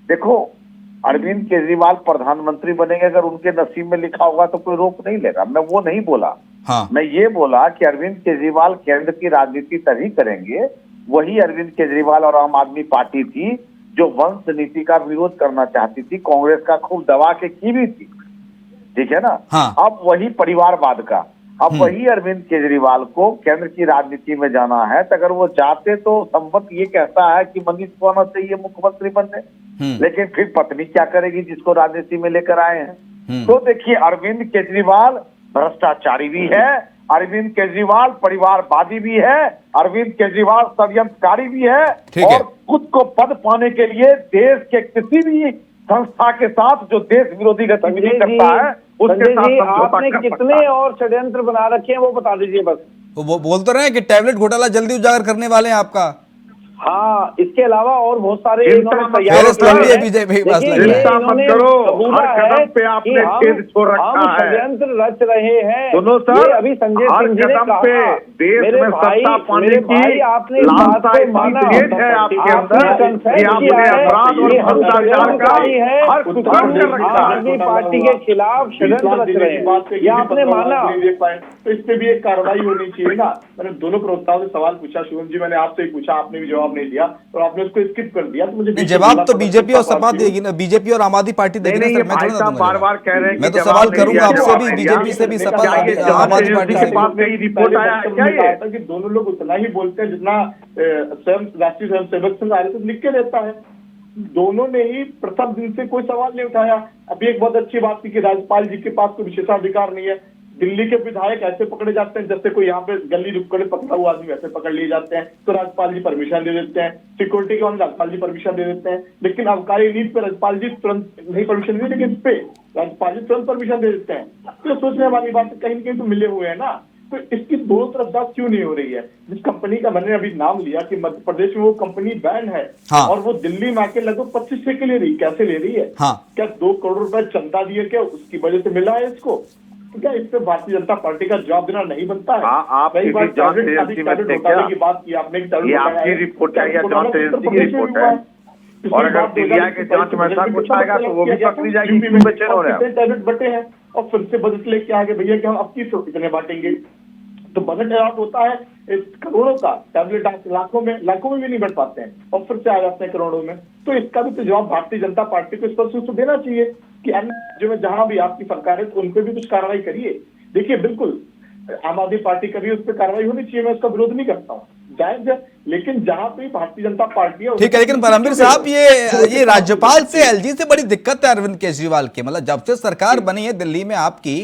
देखो अरविंद केजरीवाल प्रधानमंत्री बनेंगे, अगर उनके नसीब में लिखा होगा तो कोई रोक नहीं लेगा। मैं वो नहीं बोला। मैं ये बोला कि अरविंद केजरीवाल केंद्र की राजनीति तभी करेंगे, वही अरविंद केजरीवाल और आम आदमी पार्टी थी जो वंश नीति का विरोध करना चाहती थी, कांग्रेस का खूब दबा के की भी थी, ठीक है ना। अब वही परिवारवाद का, अब वही अरविंद केजरीवाल को केंद्र की राजनीति में जाना है। तो अगर वो चाहते तो संवत ये कहता है कि मनीष को आना चाहिए मुख्यमंत्री बनने, लेकिन फिर पत्नी क्या करेगी जिसको राजनीति में लेकर आए हैं। तो देखिए, अरविंद केजरीवाल भ्रष्टाचारी भी है, अरविंद केजरीवाल परिवारवादी भी है, अरविंद केजरीवाल षड्यंत्रकारी भी है, और खुद को पद पाने के लिए देश के किसी भी संस्था के साथ जो देश विरोधी गतिविधि करता है उसके साथ आपने कितने और षड्यंत्र बना रखे हैं वो बता दीजिए बस। वो बोल तो रहे हैं कि टैबलेट घोटाला जल्दी उजागर करने वाले हैं आपका। हाँ, इसके अलावा और बहुत सारे बीजेपी मत करो, हर कदम पे आपने छेद छोड़ रखा है, षड्यंत्र रच रहे हैं। सुनो सर, अभी संजय हर कदम पे देश में सत्ता पाने की लालसा इतनी है आपके अंदर कि आपने अपराध और भ्रष्टाचार का हर कुकर्म कर रखा है। आदमी पार्टी के खिलाफ षड्यंत्र रच रहे हैं, ये आपने माना। तो इस पे भी एक कार्रवाई होनी चाहिए ना। मैंने दोनों प्रवक्ताओं से सवाल पूछा, शुभम जी मैंने आपसे ही पूछा, आपने भी जवाब नहीं दिया और आपने उसको स्किप कर दिया। तो मुझे जवाब तो बीजेपी और सपा देगी ना, बीजेपी और आम आदमी पार्टी देगी ना। बार कह रहे हैं, मैं तो सवाल करूंगा आपसे भी, बीजेपी से भी, सपा आम आदमी पार्टी से भी। रिपोर्ट आया क्या कि दोनों लोग उतना ही बोलते हैं जितना स्वयं राष्ट्रीय स्वयं सेवक संघ RSS लिख के देता है। दोनों ने ही प्रथम दिन से कोई सवाल नहीं उठाया। अभी एक बहुत अच्छी बात थी कि राज्यपाल जी के पास कोई विशेषाधिकार नहीं है। दिल्ली के विधायक ऐसे पकड़े जाते हैं जैसे कोई यहाँ पे गली रुकड़े पकड़ा हुआ आदमी वैसे पकड़ लिए जाते हैं, तो राज्यपाल जी परमिशन दे देते हैं। सिक्योरिटी के मामले राज्यपाल जी परमिशन दे देते हैं, लेकिन आबकारी नीति पे राज्यपाल जी तुरंत नहीं परमिशन देते, लेकिन इस पे राज्यपाल जी तुरंत परमिशन दे देते हैं। तो सोचने वाली बात कहीं न कहीं तो मिले हुए हैं ना। तो इसकी दोनों तरफ बात क्यों नहीं हो रही है। जिस कंपनी का मैंने अभी नाम लिया कि मध्य प्रदेश में वो कंपनी बैन है, और वो दिल्ली में आके लगभग 25 के ले रही, कैसे ले रही है? क्या 2 करोड़ रुपए चंदा दिए क्या उसकी वजह से मिला है इसको? तो क्या इससे भारतीय जनता पार्टी का जवाब देना नहीं बनता है? आप रही बात किसी जांच टैबलेट एजेंसी में थे घोटाले क्या? की बात की आपने, ये आपकी रिपोर्ट है या जांच एजेंसी की रिपोर्ट है? और अगर सीबीआई की जांच में ऐसा कुछ आएगा तो वो भी पकड़ी जाएगी। क्यों बेचैन हो रहे हैं? टैबलेट बटे हैं और फिर से बजट लेके आगे भैया कि हम अब की इतने बांटेंगे। तो बजट अलॉट होता है करोड़ों का, टैबलेट आप लाखों में भी नहीं बढ़ पाते हैं और फिर से आ जाते हैं करोड़ों में। तो इसका भी तो जवाब भारतीय जनता पार्टी को स्पष्ट रूप से देना चाहिए कि अन्य राज्यों में जहां भी आपकी सरकार है तो उन पर भी कुछ कार्रवाई करिए। देखिए बिल्कुल आम आदमी पार्टी का भी उस पर कार्रवाई होनी चाहिए, मैं उसका विरोध नहीं करता हूँ, जायज है, लेकिन जहां पे भारतीय जनता पार्टी है। ठीक है, लेकिन परमबीर साहब ये राज्यपाल से एलजी से बड़ी दिक्कत है अरविंद केजरीवाल की। मतलब जब से सरकार बनी है दिल्ली में आपकी,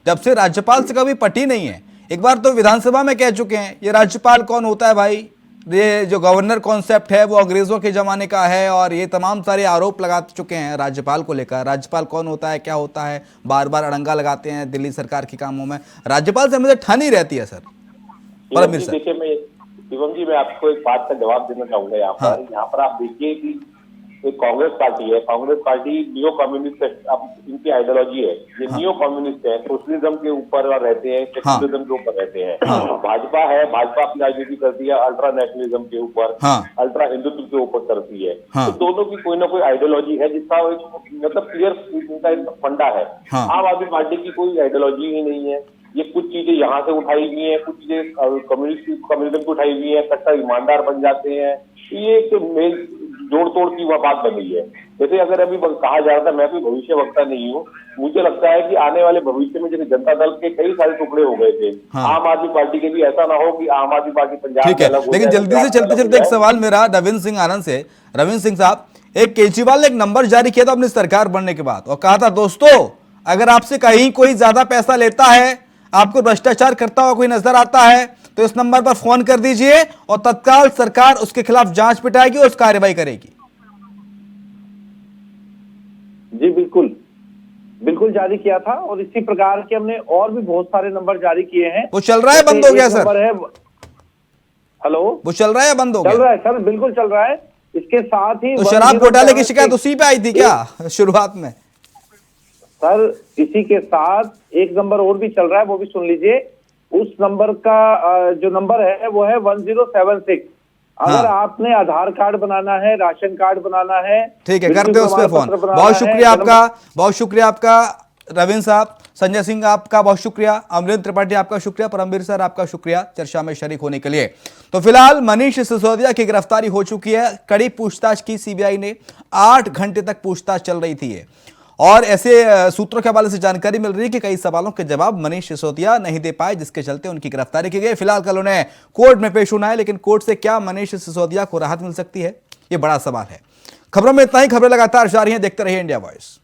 जब से राज्यपाल से कभी पटी नहीं है। एक बार तो विधानसभा में कह चुके हैं ये राज्यपाल कौन होता है भाई, ये जो गवर्नर कॉन्सेप्ट है वो अंग्रेजों के जमाने का है, और ये तमाम सारे आरोप लगा चुके हैं राज्यपाल को लेकर। राज्यपाल कौन होता है, क्या होता है, बार बार अड़ंगा लगाते हैं दिल्ली सरकार के कामों में। राज्यपाल से मुझे ठानी रहती है सर। परमबीर सर देखिए, शिवम जी मैं आपको एक बात का जवाब देना चाहूंगा यहाँ पर आप देखिए कि एक कांग्रेस पार्टी है, कांग्रेस पार्टी नियो कम्युनिस्ट है, अब इनकी आइडियोलॉजी है, ये नियो कम्युनिस्ट है, सोशलिज्म के ऊपर रहते हैं, सेक्युलरिज्म के ऊपर रहते हैं। भाजपा है, भाजपा अपनी राजनीति करती है अल्ट्रा नेशनलिज्म के ऊपर, अल्ट्रा हिंदुत्व के ऊपर करती है। तो दोनों की कोई ना कोई आइडियोलॉजी है जिसका मतलब क्लियर इनका फंडा है। आम आदमी पार्टी की कोई आइडियोलॉजी ही नहीं है, ये कुछ चीजें यहाँ से उठाई हुई है, कुछ चीजें कम्युनिज्म की उठाई हुई है, कट्टर ईमानदार बन जाते हैं। ये एक जोड़ तोड़ की बात बन रही है। जैसे अगर अभी कहा जा रहा था, मैं भी भविष्य वक्ता नहीं हूँ, मुझे लगता है कि आने वाले भविष्य में जैसे जनता दल के कई सारे टुकड़े हो गए थे, आम आदमी पार्टी के भी ऐसा ना हो कि आम आदमी पार्टी पंजाब ठीक है, लेकिन जल्दी से चलते चलते एक सवाल मेरा रविंद्र सिंह आनंद से। रविंद्र सिंह साहब, एक केजरीवाल ने एक नंबर जारी किया था अपनी सरकार बनने के बाद और कहा था दोस्तों अगर आपसे कहीं कोई ज्यादा पैसा लेता है, आपको भ्रष्टाचार करता हुआ कोई नजर आता है तो इस नंबर पर फोन कर दीजिए और तत्काल सरकार उसके खिलाफ जांच पिटाएगी और उस कार्रवाई करेगी। जी बिल्कुल जारी किया था और इसी प्रकार के हमने और भी बहुत सारे नंबर जारी किए हैं। वो चल रहा है, बंद हो गया सर? हेलो, वो चल रहा है, बंद हो गया? चल रहा है सर, बिल्कुल चल रहा है। इसके साथ ही तो शराब घोटाले की शिकायत उसी पे आई थी क्या शुरुआत में? सर इसी के साथ एक नंबर और भी चल रहा है, वो भी सुन लीजिए। उस नंबर का जो नंबर है वो है 1076। अगर आपने आधार कार्ड बनाना है, राशन कार्ड बनाना है, ठीक है, करते हो उस पे फोन। बहुत शुक्रिया आपका, बहुत शुक्रिया आपका रविंद्र साहब। संजय सिंह आपका बहुत शुक्रिया, अमरिंदर त्रिपाठी आपका शुक्रिया, परमबीर सर आपका शुक्रिया चर्चा में शरीक होने के लिए। तो फिलहाल मनीष सिसोदिया की गिरफ्तारी हो चुकी है। कड़ी पूछताछ की सीबीआई ने, 8 घंटे तक पूछताछ चल रही थी और ऐसे सूत्रों के हवाले से जानकारी मिल रही है कि कई सवालों के जवाब मनीष सिसोदिया नहीं दे पाए, जिसके चलते उनकी गिरफ्तारी की गई। फिलहाल कल उन्हें कोर्ट में पेश होना है, लेकिन कोर्ट से क्या मनीष सिसोदिया को राहत मिल सकती है, यह बड़ा सवाल है। खबरों में इतना ही। खबरें लगातार जारी हैं, देखते रहिए इंडिया वॉइस।